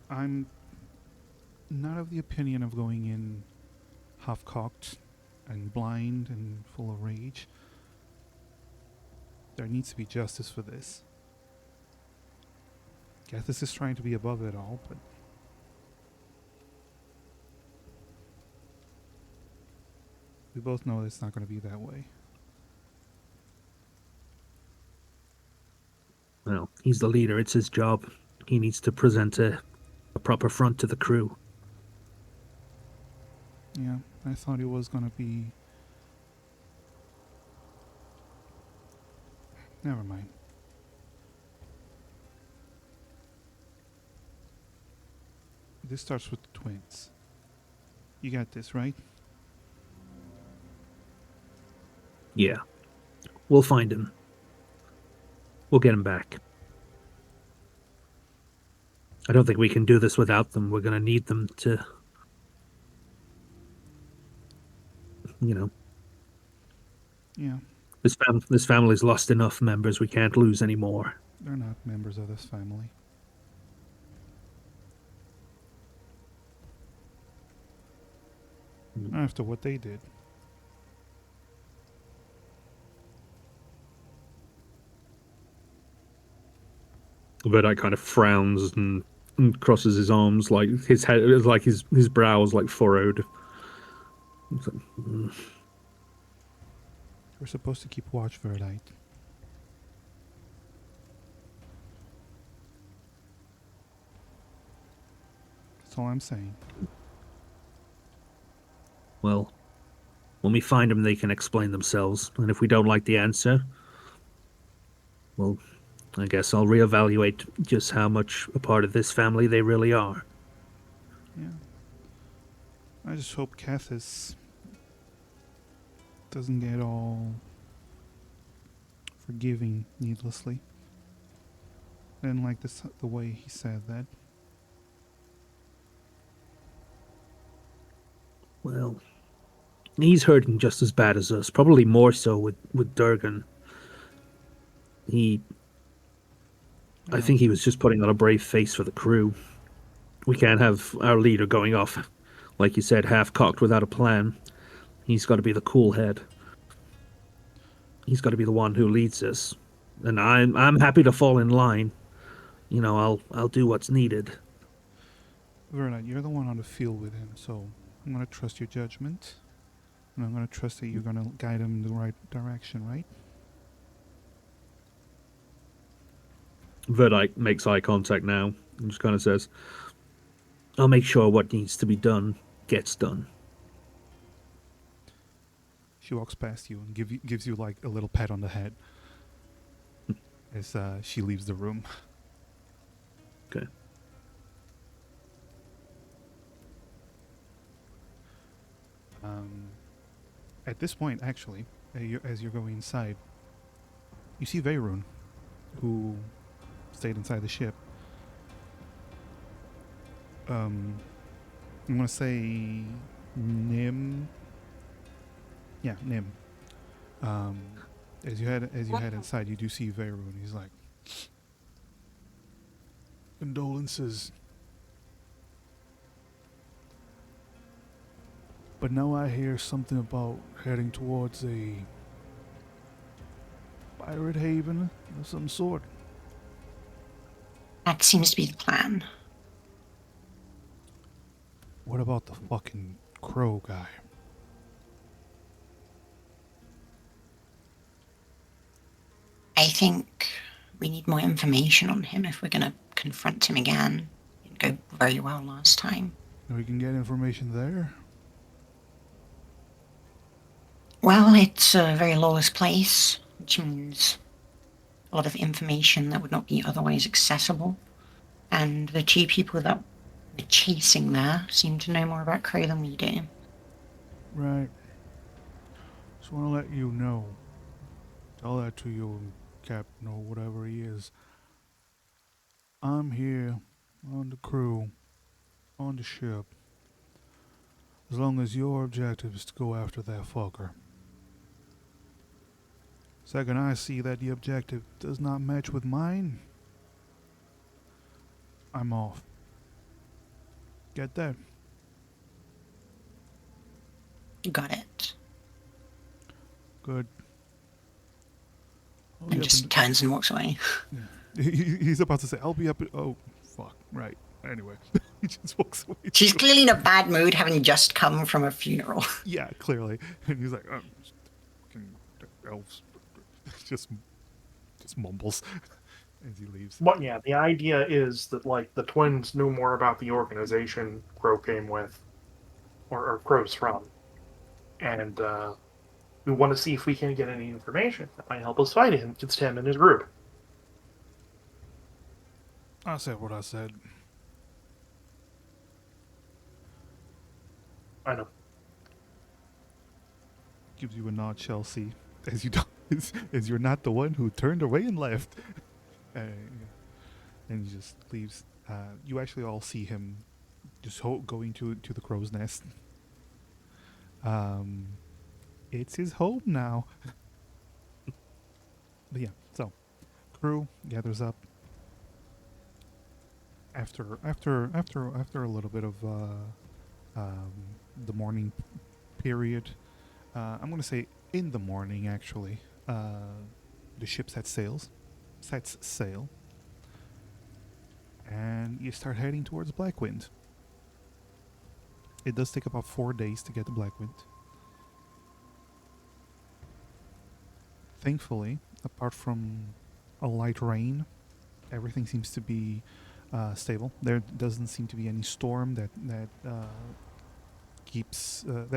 I'm not of the opinion of going in half-cocked and blind and full of rage. There needs to be justice for this. Gethys is trying to be above it all, but we both know it's not going to be that way. Well, he's the leader. It's his job. He needs to present a proper front to the crew. Yeah, I thought it was going to be... Never mind. This starts with the twins. You got this, right? Yeah. We'll find him. We'll get him back. I don't think we can do this without them. We're going to need them to, you know. Yeah, This family's lost enough members. We can't lose any more. they're not members of this family. After what they did. But I kind of frowns and crosses his arms, like his head, like his brow is like furrowed. It's like, We're supposed to keep watch, Verdite. That's all I'm saying. Well, when we find them, they can explain themselves. And if we don't like the answer, well, I guess I'll reevaluate just how much a part of this family they really are. Yeah. I just hope Cathis doesn't get all forgiving needlessly. I didn't like the way he said that. Well, he's hurting just as bad as us, probably more so with Durgan. I think he was just putting on a brave face for the crew. We can't have our leader going off, like you said, half-cocked without a plan. He's got to be the cool head. He's got to be the one who leads us. And I'm happy to fall in line. You know, I'll do what's needed. Verna, you're the one on the field with him, so I'm gonna trust your judgment. And I'm gonna trust that you're gonna guide him in the right direction, right? Verdike makes eye contact now and just kind of says, I'll make sure what needs to be done gets done. She walks past you and gives you like a little pat on the head as she leaves the room. Okay. At this point, actually, as you're going inside, you see Veyrun, who stayed inside the ship. I'm gonna say Nim. Yeah, Nim. As you head inside, you do see Veyrun. He's like, condolences. But now I hear something about heading towards a pirate haven of some sort. That seems to be the plan. What about the fucking crow guy? I think we need more information on him if we're going to confront him again. It didn't go very well last time. We can get information there. Well, it's a very lawless place, which means a lot of information that would not be otherwise accessible. And the two people that we're chasing there seem to know more about Crow than we do. Right. Just want to let you know. Tell that to your captain or whatever he is. I'm here on the crew, on the ship. As long as your objective is to go after that fucker. Second I see that the objective does not match with mine, I'm off. Get that? Got it. Good. And just turns and walks away. He's about to say, I'll be up. Oh, fuck. Right. Anyway, he just walks away. She's clearly in a bad mood, having just come from a funeral. Yeah, clearly. And he's like, fucking elves. just mumbles as he leaves. But yeah, the idea is that like the twins knew more about the organization Crow came with, or Crow's from, and we want to see if we can get any information that might help us fight him against him and his group. I said what I said. I know. Gives you a nod, Chelsea, as you don't, as you're not the one who turned away and left. And he just leaves. You actually all see him just going to the crow's nest. It's his home now. But yeah, so crew gathers up after a little bit of the morning period. I'm gonna say in the morning actually. The ship sets sail, and you start heading towards Blackwind. It does take about 4 days to get to Blackwind. Thankfully, apart from a light rain, everything seems to be stable. There doesn't seem to be any storm that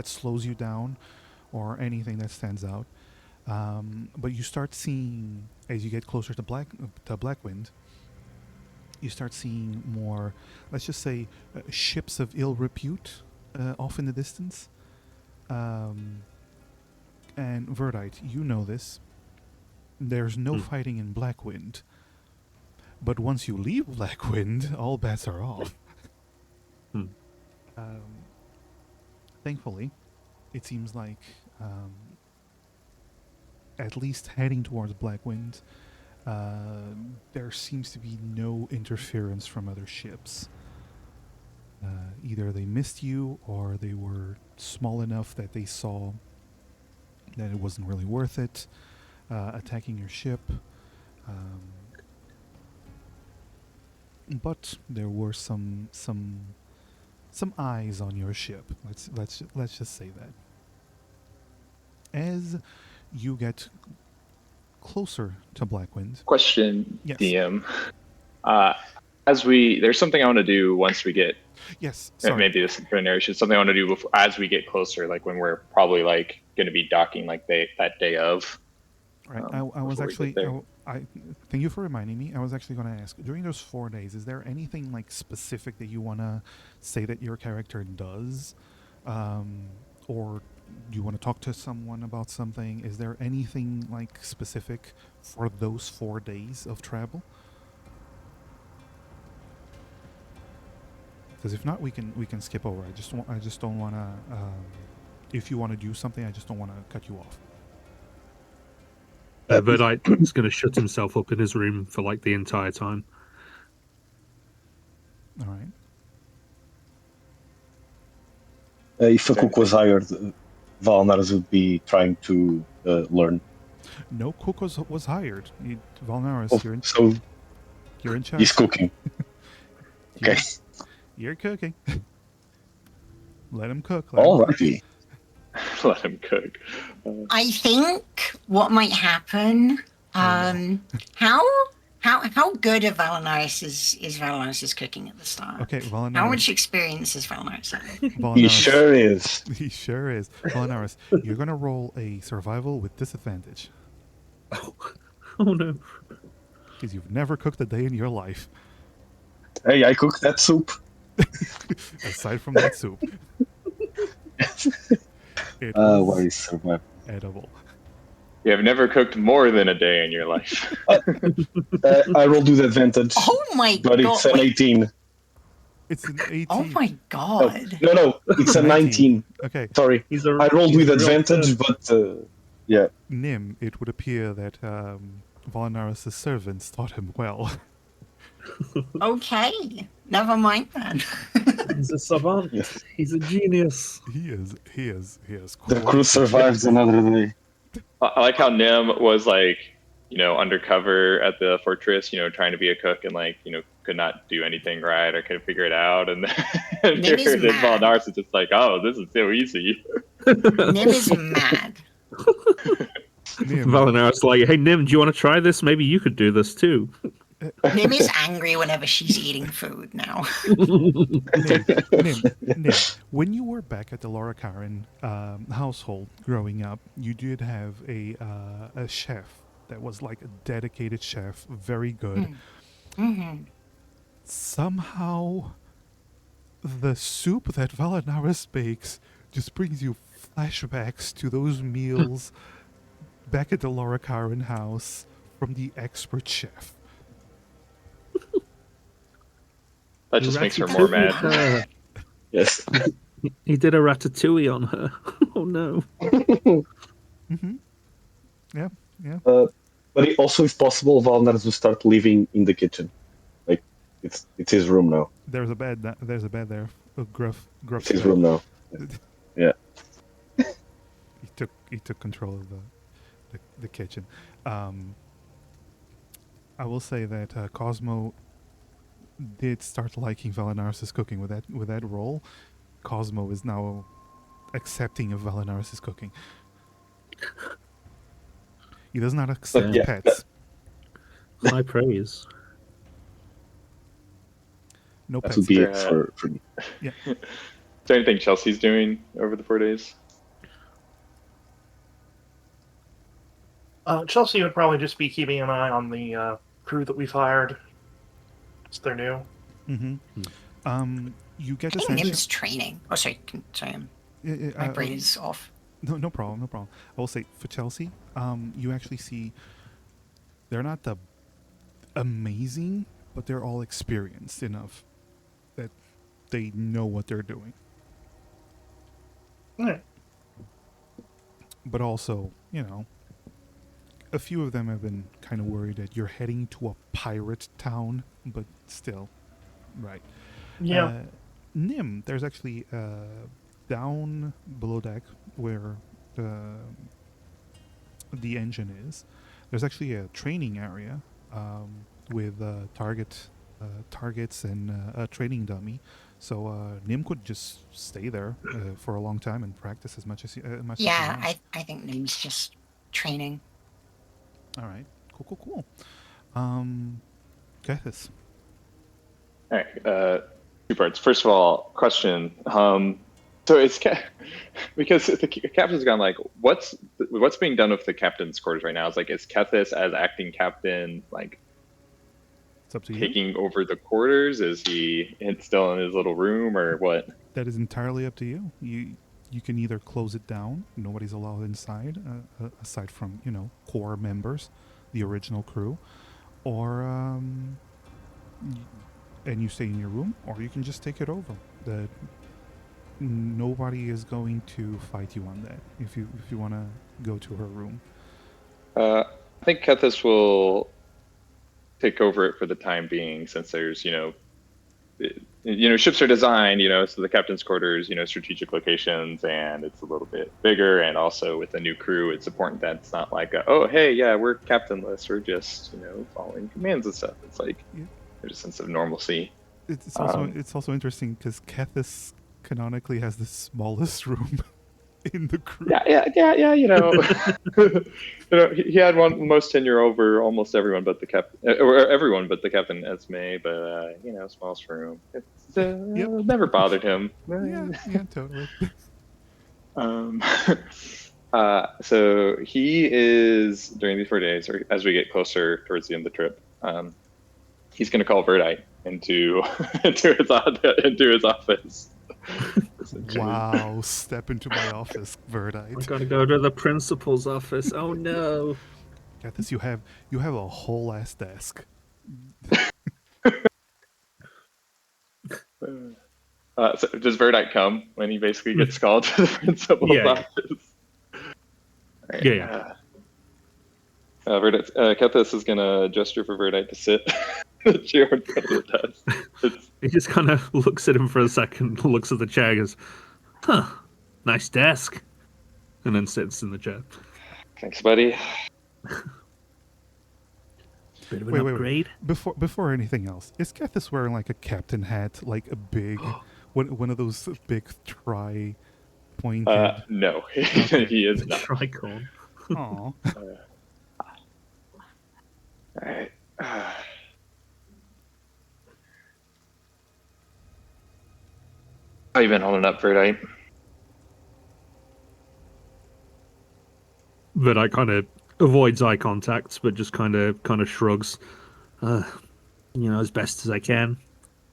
slows you down or anything that stands out. But you start seeing, as you get closer to Blackwind, you start seeing more, let's just say, ships of ill repute off in the distance. And Verdite, you know this. There's no fighting in Blackwind. But once you leave Blackwind, all bets are off. Thankfully, it seems like at least heading towards Blackwind, there seems to be no interference from other ships. Either they missed you or they were small enough that they saw that it wasn't really worth it attacking your ship. But there were some eyes on your ship. Let's just say that. As you get closer to Blackwind. Question, Yes. DM. There's something I want to do once we get. Yes. Sorry. Maybe this is for narration. Something I want to do as we get closer, like when we're probably like going to be docking, like that day of. Right. I was actually. I thank you for reminding me. I was actually going to ask, during those 4 days, is there anything like specific that you want to say that your character does, or do you want to talk to someone about something? Is there anything like specific for those 4 days of travel? Because if not, we can skip over. I just don't want to. If you want to do something, I just don't want to cut you off. Verdite is going to shut himself up in his room for like the entire time. All right. If a cook was hired, Valnaris would be trying to learn. No cook was hired. Valnaris, you're in charge. He's cooking. Okay. You're cooking. Let him cook. Alrighty. Let him cook. I think what might happen. How good of Valanaris is Valanaris cooking at the start? Okay, Valanaris. How much experience is Valanaris having? He sure is. He sure is. Valanaris, you're gonna roll a survival with disadvantage. Oh no. Because you've never cooked a day in your life. Hey, I cooked that soup. Aside from that soup. It What is survival? edible. You have never cooked more than a day in your life. I rolled with advantage. Oh my but god! it's an 18. It's an 18. Oh my god! No, it's a 19. Okay. Sorry, I rolled with advantage, but yeah. Nim, it would appear that Valanaris' servants taught him well. Okay, never mind then. He's a savant. Yes. He's a genius. He is. The crew survives another day. I like how Nim was like, undercover at the fortress, trying to be a cook and like, could not do anything right or couldn't figure it out. And then Valanaris is just like, oh, this is so easy. Nim is mad. Valanaris like, hey Nim, do you want to try this? Maybe you could do this too. Nim is angry whenever she's eating food now. Nim, when you were back at the Laura Karen household growing up, you did have a chef that was like a dedicated chef, very good. Mm-hmm. Somehow, the soup that Valanaris bakes just brings you flashbacks to those meals back at the Laura Karen house from the expert chef. That just makes her more mad. Yes. He did a ratatouille on her. Oh no. Mm-hmm. Yeah. But it also, if possible, Valnaris will start living in the kitchen. Like it's his room now. There's a bed. There's a bed there. Gruff. It's his room now. Yeah. He took control of the kitchen. I will say that Cosmo did start liking Valanaris' cooking with that role. Cosmo is now accepting of Valanaris' cooking. He does not accept pets. High praise. No That pets. would be Sure. it for me. Is there anything Chelsea's doing over the 4 days? Chelsea would probably just be keeping an eye on the crew that we've hired. It's their new. You get I a think sense. Nim's training. Oh, sorry. My brain is off. No problem, no problem. I will say for Chelsea, you actually see they're not the amazing, but they're all experienced enough that they know what they're doing. Yeah. But also, a few of them have been kind of worried that you're heading to a pirate town, but still, right? Yeah. Nim, there's actually down below deck where the engine is. There's actually a training area with targets and a training dummy. So Nim could just stay there for a long time and practice as much as he wants. I think Nim's just training. All right. Cool. Gethys. All right. 2 parts. First of all, question. So it's because the captain's gone. Like, what's being done with the captain's quarters right now? Is Kethis as acting captain, It's up to you. taking over the quarters? Is he still in his little room, or what? That is entirely up to you. You can either close it down, nobody's allowed inside, aside from core members, the original crew, or and you stay in your room, or you can just take it over. That nobody is going to fight you on that. If you want to go to her room, I think Kethis will take over it for the time being, since there's ships are designed, so the captain's quarters, strategic locations, and it's a little bit bigger. And also with the new crew, it's important that it's not like, oh, hey, yeah, we're captainless. We're just, following commands and stuff. It's like there's a sense of normalcy. it's also interesting because Kethis canonically has the smallest room in the crew. Yeah. He had the most tenure over almost everyone but the captain, or everyone but the captain Esme. But smallest room. It's never bothered him. Yeah, totally. So he is, during these 4 days, or as we get closer towards the end of the trip, he's going to call Verdite into his office. Wow, step into my office, Verdite. I gotta go to the principal's office. Oh no. Gethys, you have a whole ass desk. So does Verdite come when he basically gets called to the principal's office? Right. Yeah. Verdite, Kethis is gonna gesture for Verdite to sit in the chair in front of the desk. He just kind of looks at him for a second, looks at the chair, and goes, "Huh, nice desk," and then sits in the chair. Thanks, buddy. Bit of an upgrade. Before anything else, is Kethis wearing like a captain hat, like a big, one of those big pointed? No, he is not. Tricorn. Aw. All right. How you been holding up, Verdite? But I kind of avoids eye contact, but just kind of shrugs. As best as I can.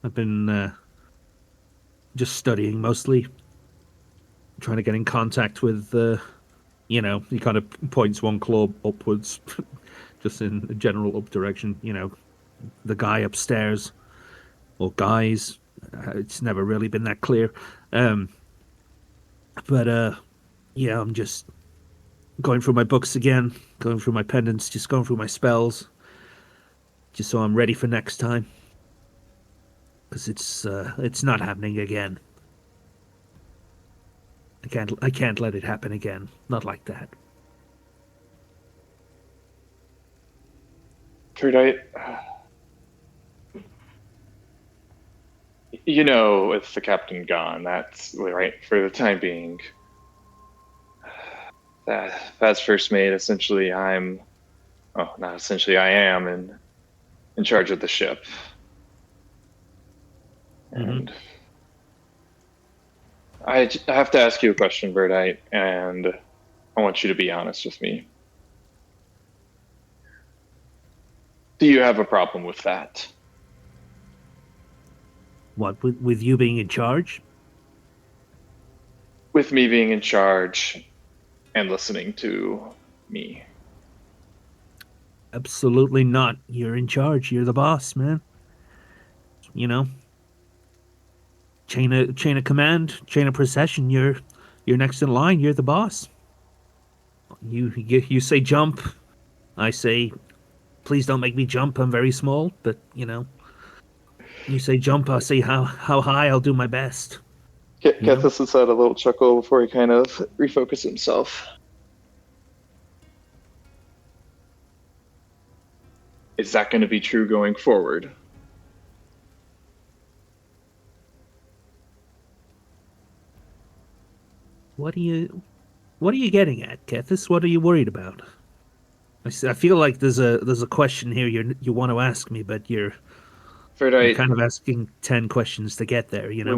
I've been just studying mostly, trying to get in contact with. He kind of points one claw upwards, just in a general up direction. The guy upstairs, or guys. It's never really been that clear. I'm just going through my books again, going through my pendants, just going through my spells, just so I'm ready for next time. Because it's not happening again. I can't let it happen again. Not like that. Verdite, with the captain gone, that's right for the time being. As first mate, essentially I am in charge of the ship. And I have to ask you a question, Verdite, and I want you to be honest with me. Do you have a problem with that? What, with you being in charge? With me being in charge and listening to me? Absolutely not. You're in charge. You're the boss, man. You know, chain of command, chain of procession. You're next in line. You're the boss. You say jump. I say, please don't make me jump. I'm very small. But you say jump. I'll say how high. I'll do my best. Kethis has had a little chuckle before he kind of refocused himself. Is that going to be true going forward? What are you getting at, Kethis? What are you worried about? I feel like there's a question here you want to ask me, but you're kind of asking 10 questions to get there. When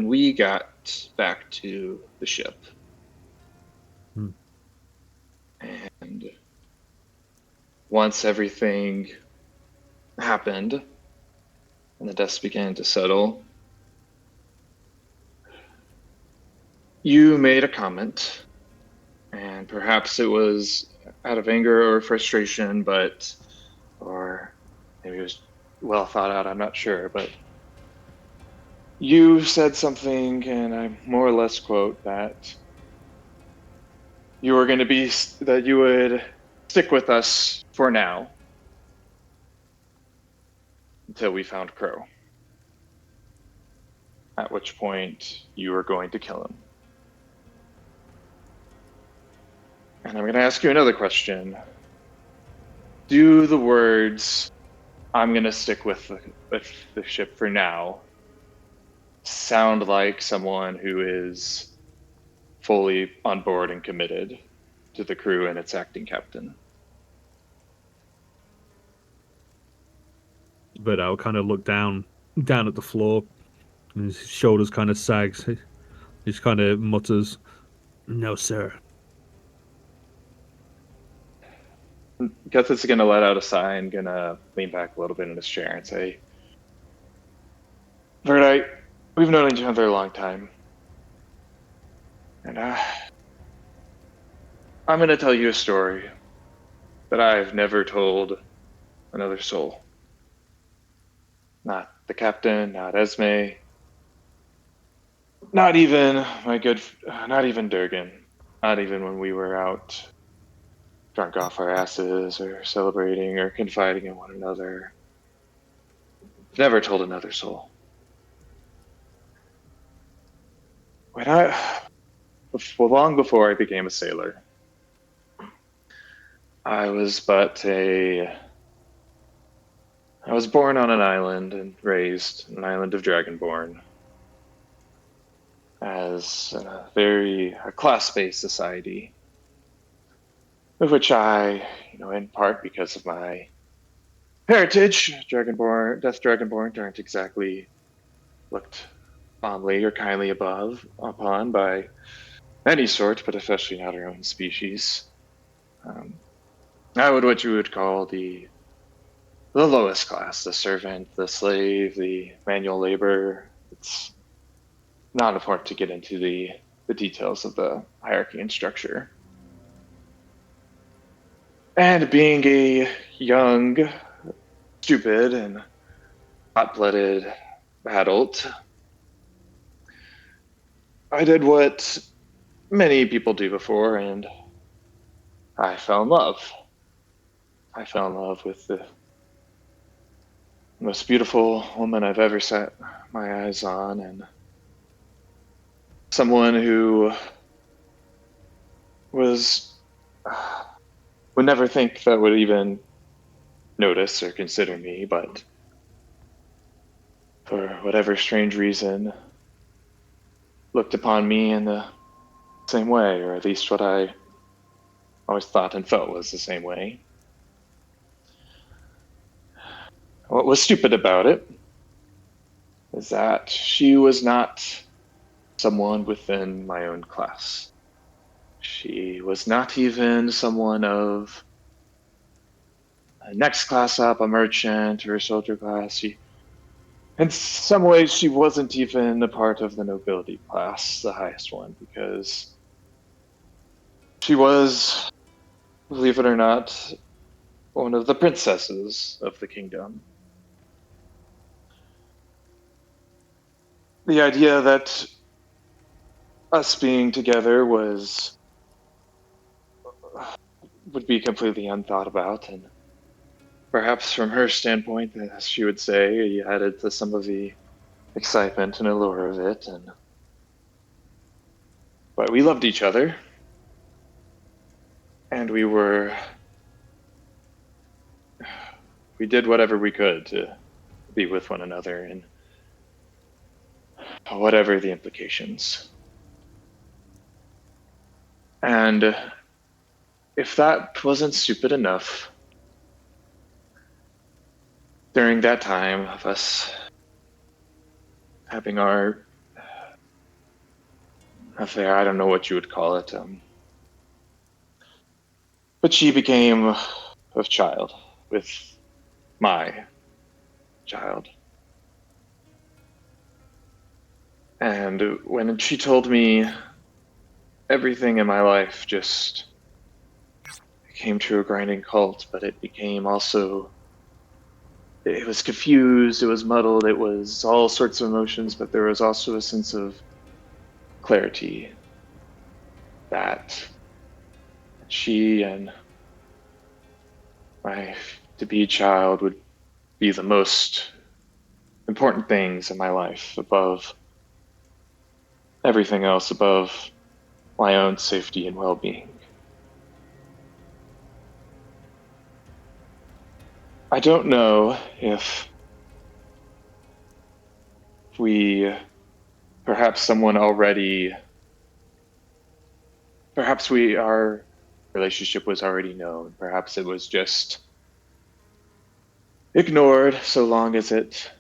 we got back to the ship, and once everything happened and the dust began to settle, you made a comment, and perhaps it was out of anger or frustration, or maybe it was well thought out, I'm not sure, but you said something, and I more or less quote that you would stick with us for now until we found Crow. At which point you were going to kill him. And I'm going to ask you another question. Do the words, "I'm going to stick with the ship for now," sound like someone who is fully on board and committed to the crew and its acting captain? But I'll kind of look down at the floor, and his shoulders kind of sags. He just kind of mutters, "No, sir." Guess it's going to let out a sigh and going to lean back a little bit in his chair and say, "Verdite, we've known each other a long time. And I'm going to tell you a story that I've never told another soul. Not the captain, not Esme, not even not even Durgan, not even when we were out drunk off our asses or celebrating or confiding in one another. Never told another soul. Long before I became a sailor, I was born on an island and raised on an island of Dragonborn as a class-based society, of which I, in part because of my heritage, Death Dragonborn aren't exactly looked fondly or kindly upon by any sort, but especially not our own species. What you would call the lowest class, the servant, the slave, the manual labor. It's not important to get into the details of the hierarchy and structure. And being a young, stupid, and hot-blooded adult, I did what many people do before, and I fell in love. I fell in love with the most beautiful woman I've ever set my eyes on, and someone who would never think that would even notice or consider me, but for whatever strange reason, looked upon me in the same way, or at least what I always thought and felt was the same way. What was stupid about it is that she was not someone within my own class. She was not even someone of a next class up, a merchant or a soldier class. In some ways, she wasn't even a part of the nobility class, the highest one, because she was, believe it or not, one of the princesses of the kingdom. The idea that us being together would be completely unthought about, and perhaps from her standpoint, as she would say, added to some of the excitement and allure of it. But we loved each other, and we did whatever we could to be with one another, and whatever the implications. And if that wasn't stupid enough, during that time of us having our affair, I don't know what you would call it, but she became a child with my child. And when she told me, everything in my life just came to a grinding halt, but it became also, it was confused, it was muddled, it was all sorts of emotions, but there was also a sense of clarity that she and my to-be child would be the most important things in my life, above everything else, above my own safety and well-being. I don't know if we, perhaps someone already, perhaps our relationship was already known. Perhaps it was just ignored so long as it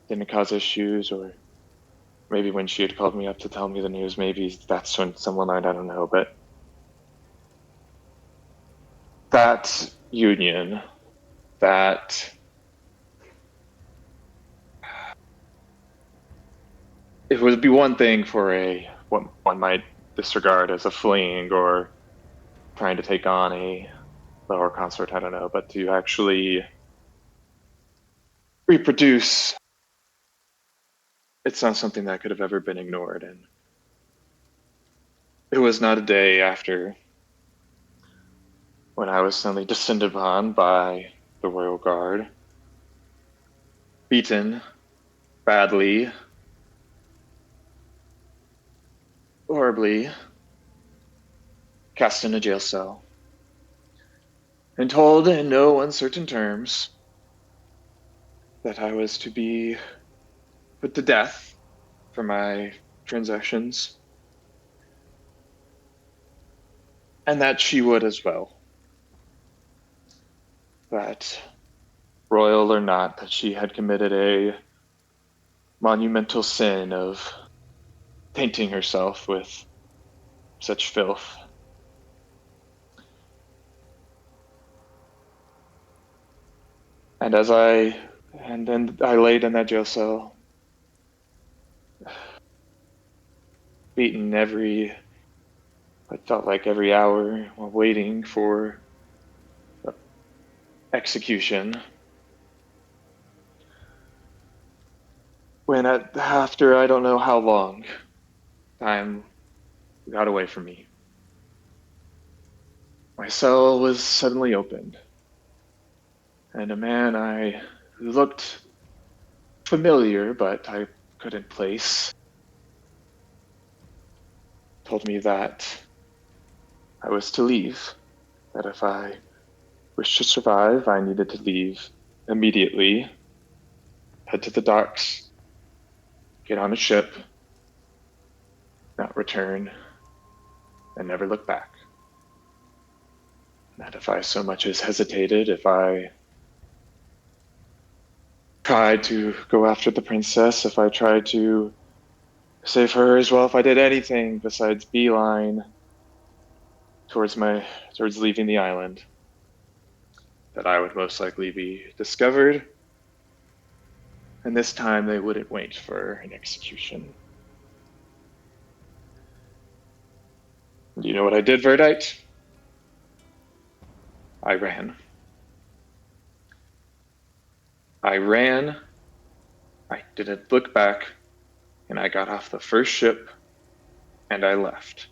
didn't cause issues, or maybe when she had called me up to tell me the news, maybe that's when someone learned, I don't know. But that union, that it would be one thing for what one might disregard as a fling or trying to take on a lower consort, I don't know, but to actually reproduce, it's not something that could have ever been ignored. And it was not a day after when I was suddenly descended upon by the royal guard, beaten badly, horribly, cast in a jail cell, and told in no uncertain terms that I was to be put to death for my transactions, and that she would as well. That, royal or not, that she had committed a monumental sin of tainting herself with such filth. And then I laid in that jail cell, beaten it felt like every hour while waiting for execution. When after I don't know how long, time got away from me. My cell was suddenly opened, and a man who looked familiar but I couldn't place told me that I was to leave, that if I wished to survive, I needed to leave immediately, head to the docks, get on a ship, not return, and never look back. That if I so much as hesitated, if I tried to go after the princess, if I tried to save her as well, if I did anything besides beeline towards leaving the island, that I would most likely be discovered, and this time they wouldn't wait for an execution. Do you know what I did, Verdite? I ran. I ran, I didn't look back, and I got off the first ship, and I left.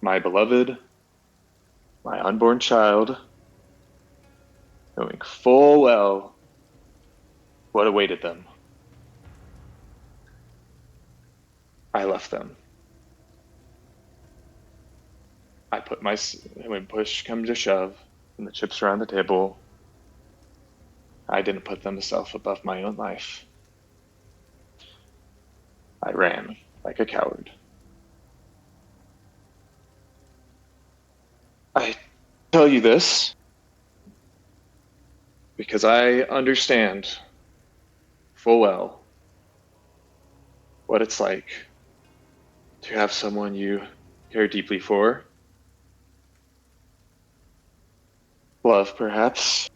My beloved, my unborn child, knowing full well what awaited them. I left them. When push comes to shove, and the chips are on the table, I didn't put myself above my own life. I ran like a coward. I tell you this because I understand full well what it's like to have someone you care deeply for, love perhaps,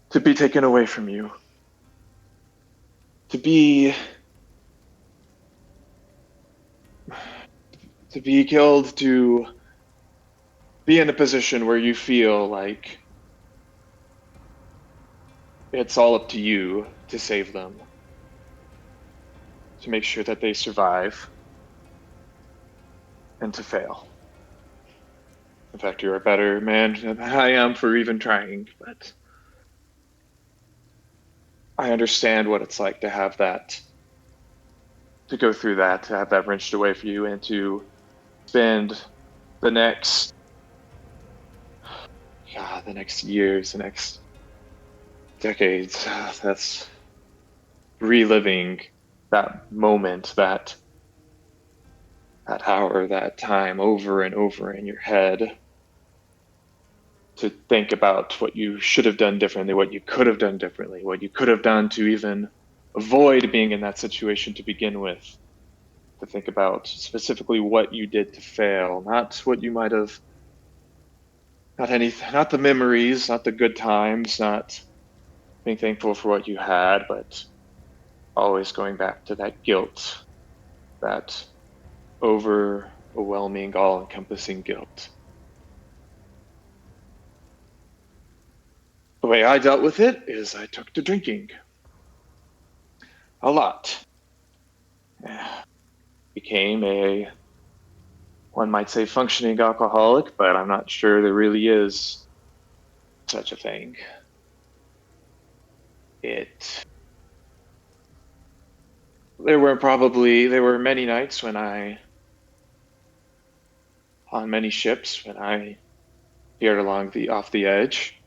to be taken away from you, to be killed, to be in a position where you feel like it's all up to you to save them, to make sure that they survive, and to fail. In fact, you're a better man than I am for even trying, but I understand what it's like to have that, to go through that, to have that wrenched away from you, and to spend the next years, the next decades, that's reliving that moment, that hour, that time over and over in your head, to think about what you should have done differently, what you could have done differently, what you could have done to even avoid being in that situation to begin with, to think about specifically what you did to fail, not what you might have, not the memories, not the good times, not being thankful for what you had, but always going back to that guilt, that overwhelming, all-encompassing guilt. The way I dealt with it is I took to drinking. A lot. Became one might say, functioning alcoholic, but I'm not sure there really is such a thing. There were many nights when on many ships, when I veered off the edge.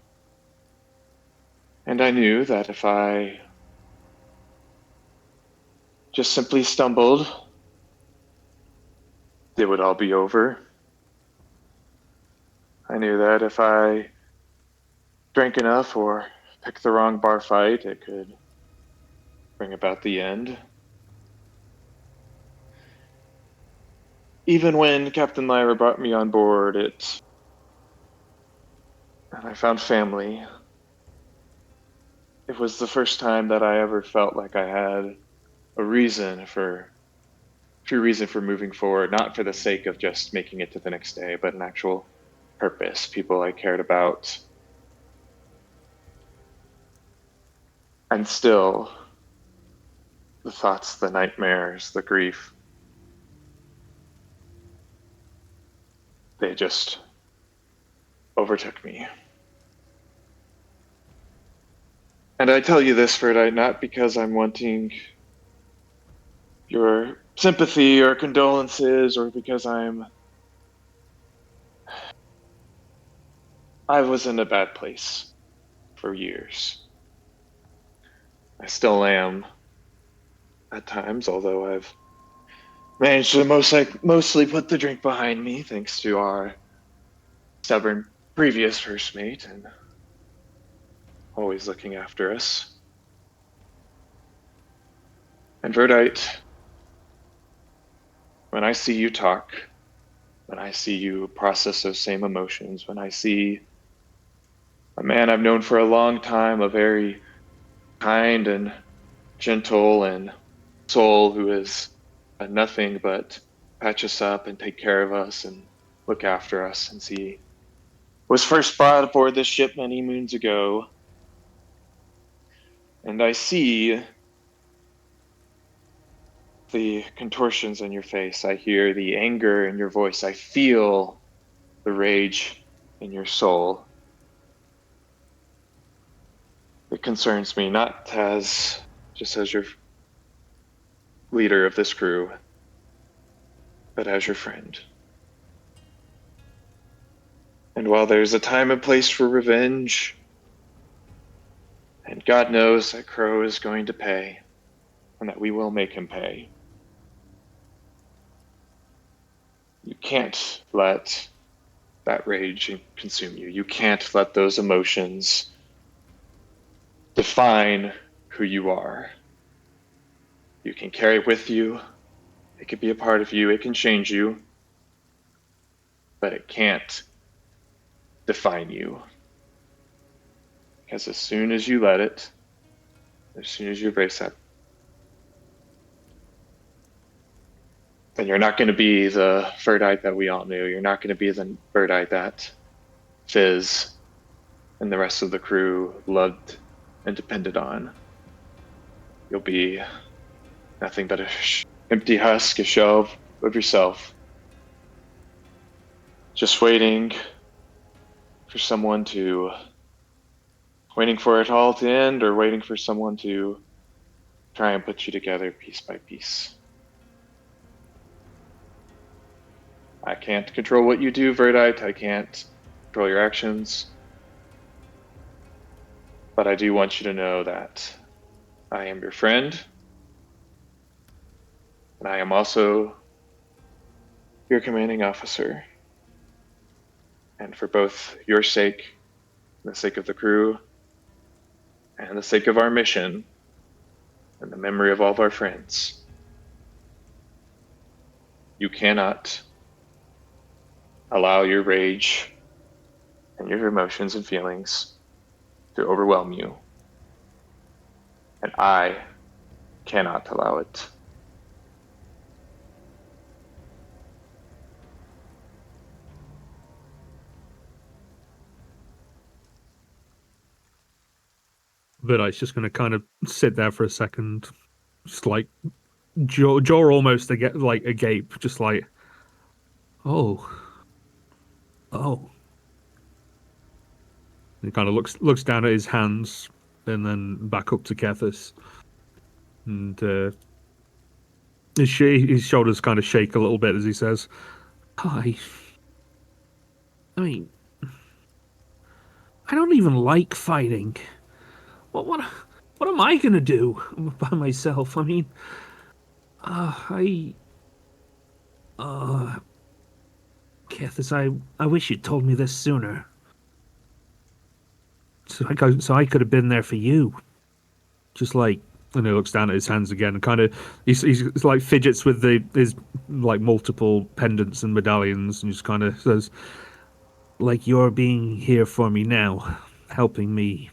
And I knew that if I just simply stumbled, it would all be over. I knew that if I drank enough or picked the wrong bar fight, it could bring about the end. Even when Captain Lyra brought me on board, and I found family, it was the first time that I ever felt like I had a true reason for moving forward, not for the sake of just making it to the next day, but an actual purpose, people I cared about. And still, the thoughts, the nightmares, the grief, they just overtook me. And I tell you this, Ferdite, not because I'm wanting your sympathy or condolences, or because I was in a bad place for years. I still am at times, although I've managed to mostly put the drink behind me, thanks to our stubborn previous first mate. And always looking after us. And Verdite, when I see you talk, when I see you process those same emotions, when I see a man I've known for a long time, a very kind and gentle and soul who has done nothing but patch us up and take care of us and look after us, and see was first brought aboard this ship many moons ago, and I see the contortions in your face. I hear the anger in your voice. I feel the rage in your soul. It concerns me, not as just as your leader of this crew, but as your friend. And while there's a time and place for revenge, and God knows that Crow is going to pay, and that we will make him pay, you can't let that rage consume you. You can't let those emotions define who you are. You can carry it with you. It can be a part of you. It can change you. But it can't define you. Because as soon as you let it, as soon as you embrace that, then you're not going to be the Verdite that we all knew. You're not going to be the Verdite that Fizz and the rest of the crew loved and depended on. You'll be nothing but a empty husk, a shell of yourself, just waiting for someone to, waiting for it all to end, or waiting for someone to try and put you together piece by piece. I can't control what you do, Verdite. I can't control your actions. But I do want you to know that I am your friend. And I am also your commanding officer. And for both your sake, the sake of the crew, and the sake of our mission, and the memory of all of our friends, you cannot allow your rage and your emotions and feelings to overwhelm you. And I cannot allow it. Vidite's just going to kind of sit there for a second, just like jaw almost like agape, just like, oh. He kind of looks down at his hands and then back up to Kethis, and his shoulders kind of shake a little bit as he says, I mean, I don't even like fighting. What am I gonna do by myself? I mean, Kethis, I wish you'd told me this sooner. So I could have been there for you. Just like, and he looks down at his hands again, and kind of he's like fidgets with his like multiple pendants and medallions, and just kind of says, like, you're being here for me now, helping me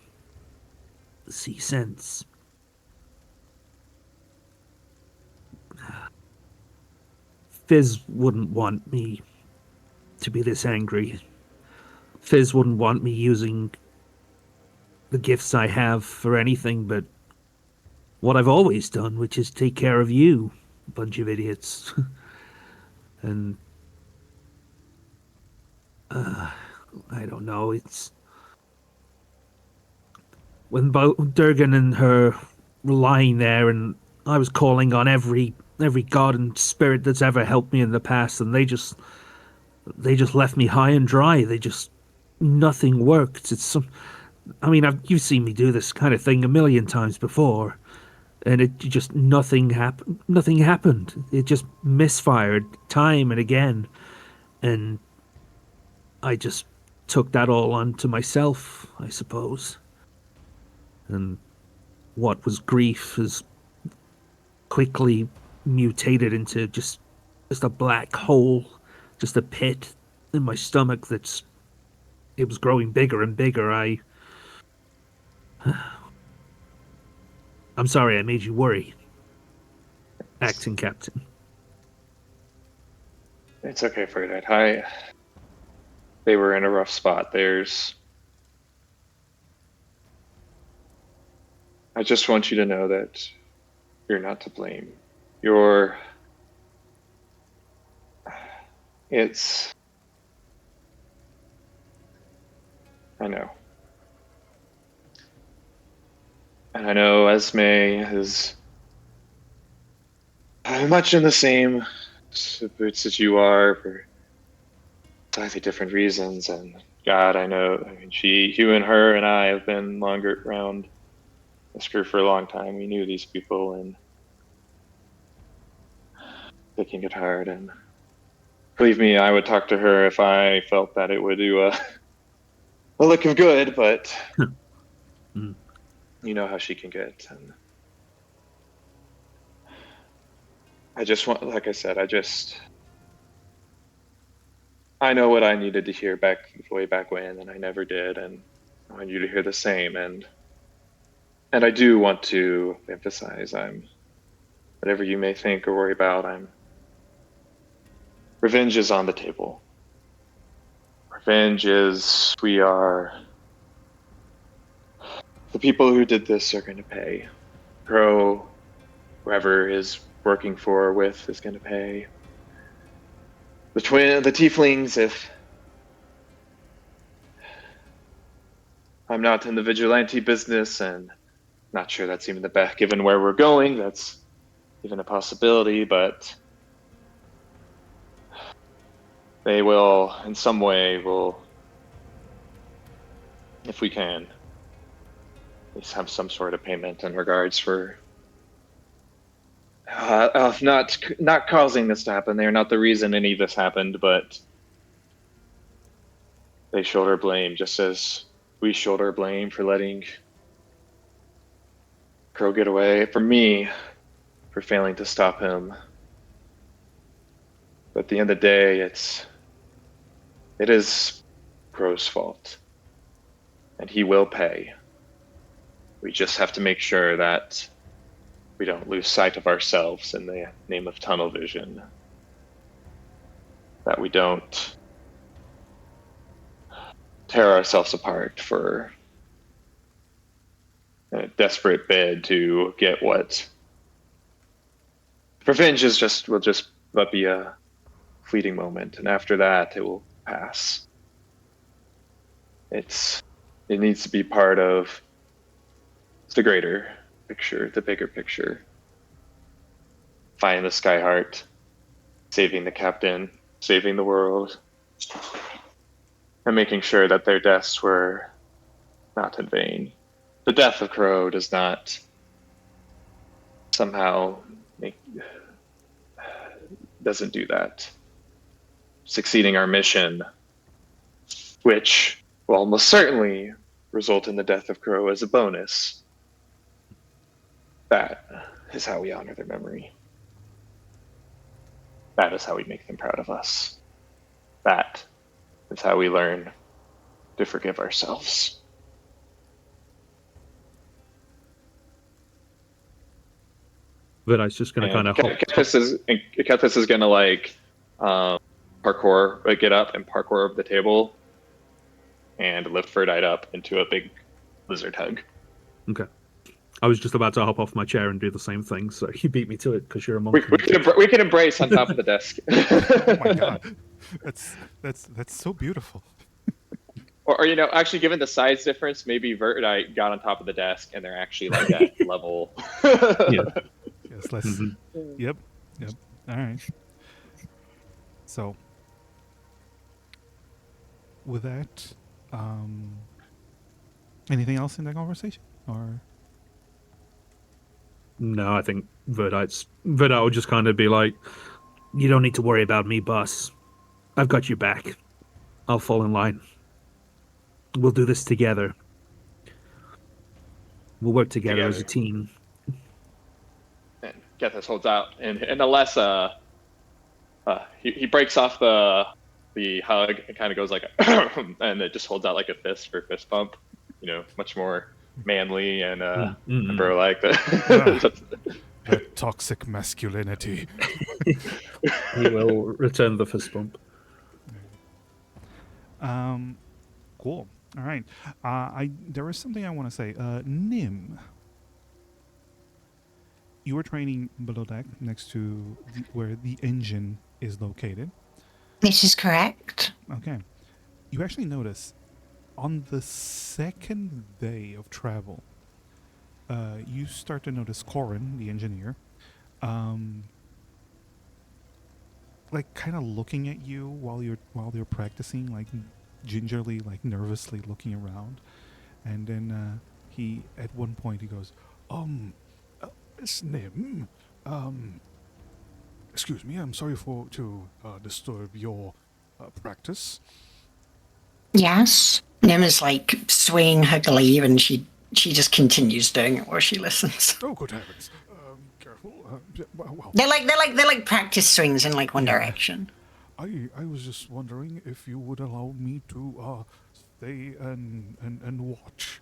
see sense. Fizz wouldn't want me to be this angry. Fizz wouldn't want me using the gifts I have for anything but what I've always done, which is take care of you, bunch of idiots. And I don't know, it's when Durgan and her were lying there, and I was calling on every god and spirit that's ever helped me in the past, and they just left me high and dry. Nothing worked. You've seen me do this kind of thing a million times before, and it just nothing happened. It just misfired time and again, and I just took that all onto myself, I suppose. and what was grief has quickly mutated into just a black hole, just a pit in my stomach it was growing bigger and bigger. I'm sorry I made you worry, acting captain. It's okay, Ferdinand. They were in a rough spot. I just want you to know that you're not to blame. It's, I know. And I know Esme is much in the same boots as you are for slightly different reasons. And God, I know, I mean, you and her and I have been longer around this crew for a long time. We knew these people, and they can get hard. And believe me, I would talk to her if I felt that it would do a look of good, but Mm. you know how she can get. And I just want, like I said, I know what I needed to hear way back when, and I never did, and I want you to hear the same. And I do want to emphasize, whatever you may think or worry about, revenge is on the table. The people who did this are going to pay. Crow, whoever is working with is going to pay. The tieflings, if I'm not in the vigilante business, and not sure that's even the best, given where we're going, that's even a possibility, but they will, in some way, if we can, at least have some sort of payment in regards for not causing this to happen. They're not the reason any of this happened, but they shoulder blame, just as we shoulder blame for letting Crow get away. For me, for failing to stop him. But at the end of the day, it is Crow's fault, and he will pay. We just have to make sure that we don't lose sight of ourselves in the name of tunnel vision. That we don't tear ourselves apart for a desperate bid to get what. Revenge will just be a fleeting moment, and after that, it will pass. It needs to be part of the greater picture, the bigger picture. Finding the Skyheart, saving the captain, saving the world, and making sure that their deaths were not in vain. The death of Crow does not somehow doesn't do that. Succeeding our mission, which will almost certainly result in the death of Crow as a bonus. That is how we honor their memory. That is how we make them proud of us. That is how we learn to forgive ourselves. But I was just going to kind of hop. Kethis is going to parkour, get up and parkour over the table and lift Ferdite up into a big lizard hug. Okay. I was just about to hop off my chair and do the same thing, so you beat me to it because you're a monkey. We can embrace on top of the desk. Oh my god, that's so beautiful. Or actually, given the size difference, maybe Vertite got on top of the desk and they're actually like at level. Yeah. Yes, let's. Yep. All right. So, with that, anything else in that conversation, or? No, I think Verdite will just kind of be like, "You don't need to worry about me, boss. I've got your back. I'll fall in line. We'll do this together." We'll work together as a team. And Gethys holds out, and unless he breaks off the hug and kind of goes like, and it just holds out like a fist for fist bump. Much more manly and bro like that. That toxic masculinity. He will return the fist bump. Cool. All right. There is something I want to say. Nim, you were training below deck next to where the engine is located. This is correct. Okay. You actually notice on the second day of travel, you start to notice Corin, the engineer, like kind of looking at you while you're practicing, like gingerly, like nervously looking around, and then he at one point he goes, Miss Nim, excuse me, I'm sorry to disturb your practice. Yes. Nim is like swaying her glaive, and she just continues doing it while she listens. Oh, good heavens! Careful. Well, They're like practice swings in like one direction. I was just wondering if you would allow me to stay and watch.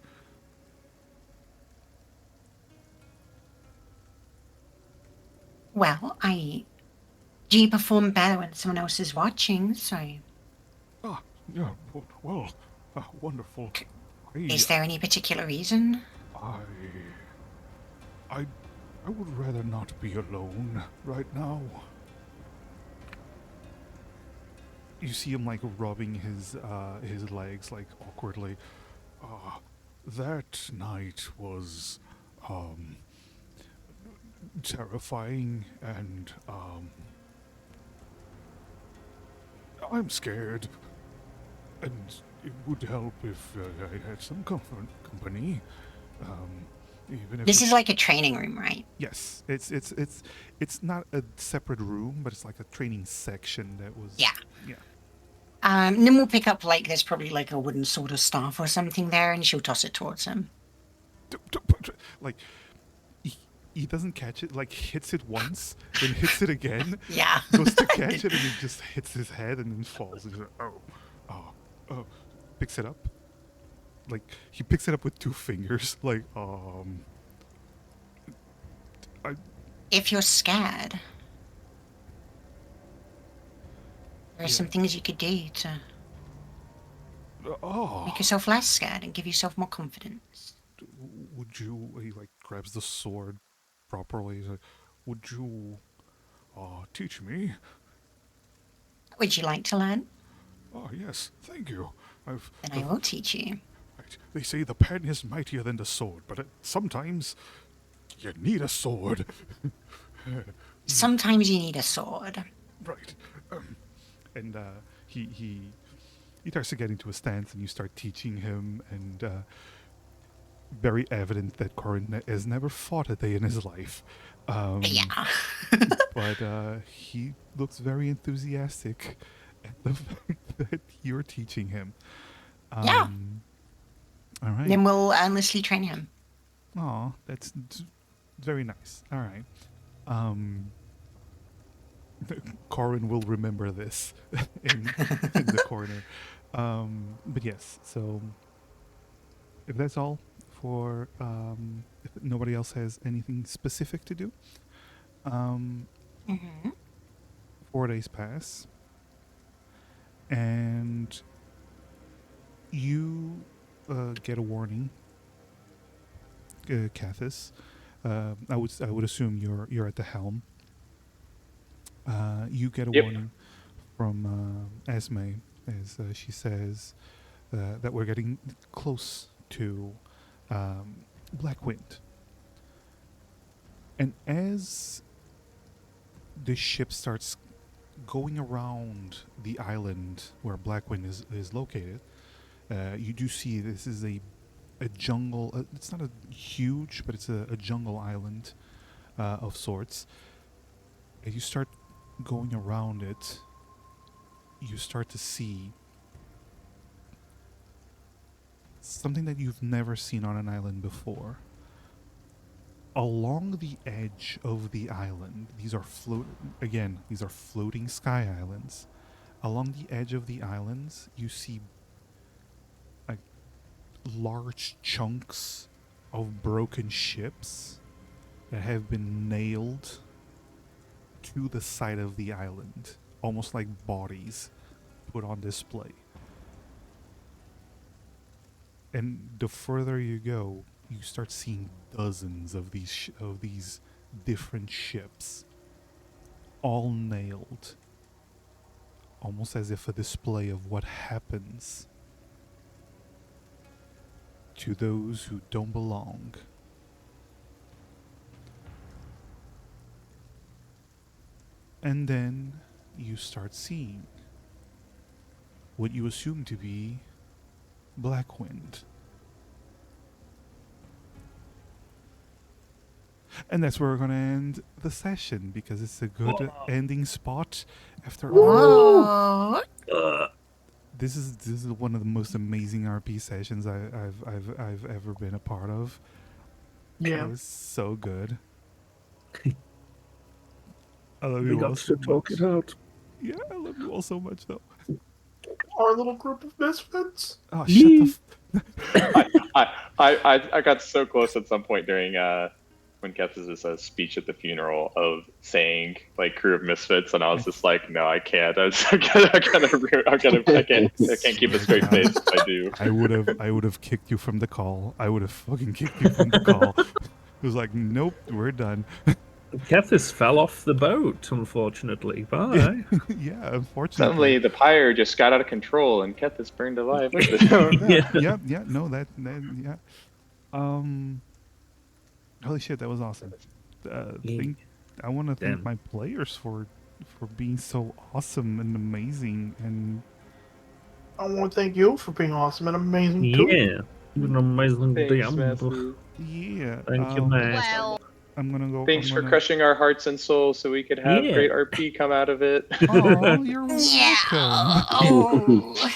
Well, do you perform better when someone else is watching? So, Yeah. Well, wonderful. is there any particular reason? I would rather not be alone right now. You see him like rubbing his legs like awkwardly. That night was terrifying, and I'm scared, and it would help if I had some company. Even if This is like a training room, right? Yes, it's not a separate room, but it's like a training section that was. Yeah. Yeah. Nim will pick up like there's probably like a wooden sword or staff or something there, and she'll toss it towards him. Like he doesn't catch it. Like hits it once, then hits it again. Yeah. Goes to catch it, and it just hits his head and then falls. And he's like, oh, picks it up. Like he picks it up with 2 fingers. Like If you're scared, there are some things you could do to make yourself less scared and give yourself more confidence. Would you? He like grabs the sword properly. He's like, would you teach me? Would you like to learn? Oh yes, thank you. Then I will teach you. Right. They say the pen is mightier than the sword, but sometimes you need a sword. Sometimes you need a sword. Right. And he starts to get into a stance, and you start teaching him, and very evident that Corin has never fought a day in his life. Yeah. But he looks very enthusiastic at the fact that you're teaching him. Yeah. All right. Then we'll earnestly train him. Oh, that's very nice. All right. Corin will remember this in the corner. But yes, so if that's all for if nobody else has anything specific to do, 4 days pass, and you get a warning, Cathis. I would assume you're at the helm. You get a warning from Esme as she says that we're getting close to Blackwind. And as the ship starts going around the island where Blackwind is located, you do see this is a jungle. It's not a huge, but it's a jungle island of sorts. As you start going around it, you start to see something that you've never seen on an island before. along the edge of the island, these are floating sky islands. Along the edge of the islands, you see like large chunks of broken ships that have been nailed to the side of the island, almost like bodies put on display. And the further you go, you start seeing dozens of these different ships, all nailed, almost as if a display of what happens to those who don't belong. And then you start seeing what you assume to be Blackwind. And that's where we're going to end the session because it's a good ending spot after all. What? This is one of the most amazing RP sessions I've ever been a part of. Yeah. It was so good. I love We you all got so to talk much. it out. Yeah, I love you all so much though. Our little group of misfits. Oh, shut the I got so close at some point during when Keth's speech at the funeral of saying like crew of misfits, and I was just like, no, I can't. I can't keep a straight face if I do. I would have kicked you from the call. I would have fucking kicked you from the call. It was like, nope, we're done. Kethis fell off the boat, unfortunately. Bye. Yeah, unfortunately. Suddenly, the pyre just got out of control, and Kethis burned alive with it. Yeah, no, that yeah. Holy shit, that was awesome. I want to thank Damn. my players for being so awesome and amazing, and I want to thank you for being awesome and amazing too. Yeah. You're an amazing Thanks, DM. Matthew. yeah. Thank you, man. Well, I'm gonna go. Thanks I'm for gonna, crushing our hearts and souls so we could have Yeah. great RP come out of it. Oh, you're Yeah. welcome. Oh.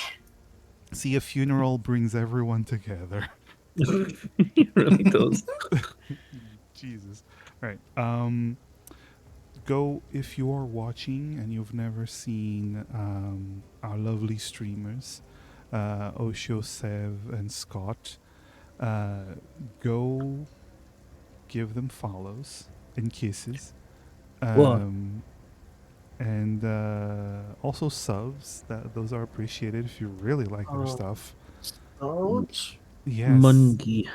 See, a funeral brings everyone together. It really does. Jesus. All right. Go if you are watching and you've never seen our lovely streamers, Osho, Sev, and Scott. Go give them follows and kisses. And also subs. Those are appreciated if you really like their stuff. Oh, Yes. Monkey.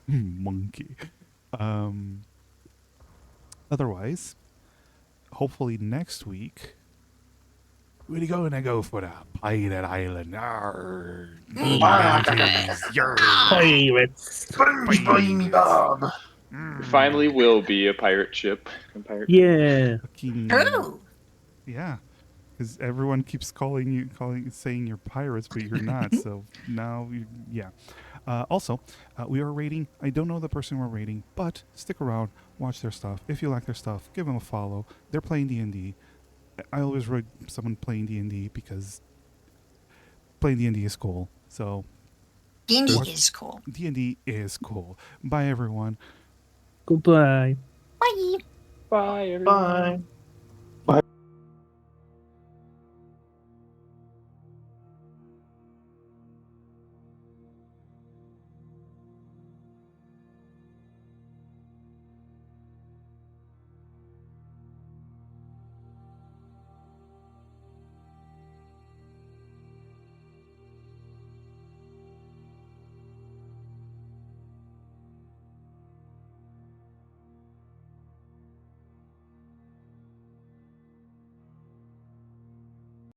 Monkey. Otherwise, hopefully next week, we're gonna go for the Pirate Island. Arr, pirates, yarr. Pirates. SpongeBob. It finally will be a pirate ship. Yeah. Fucking, True. yeah, because everyone keeps saying you're pirates, but you're not. So now, yeah. Also, we are rating. I don't know the person we're rating, but stick around, watch their stuff. If you like their stuff, give them a follow. They're playing D&D. I always rate someone playing D&D because playing D&D is cool. So D&D is cool. D&D is cool. Bye, everyone. Goodbye. Bye. Bye, everyone. Bye.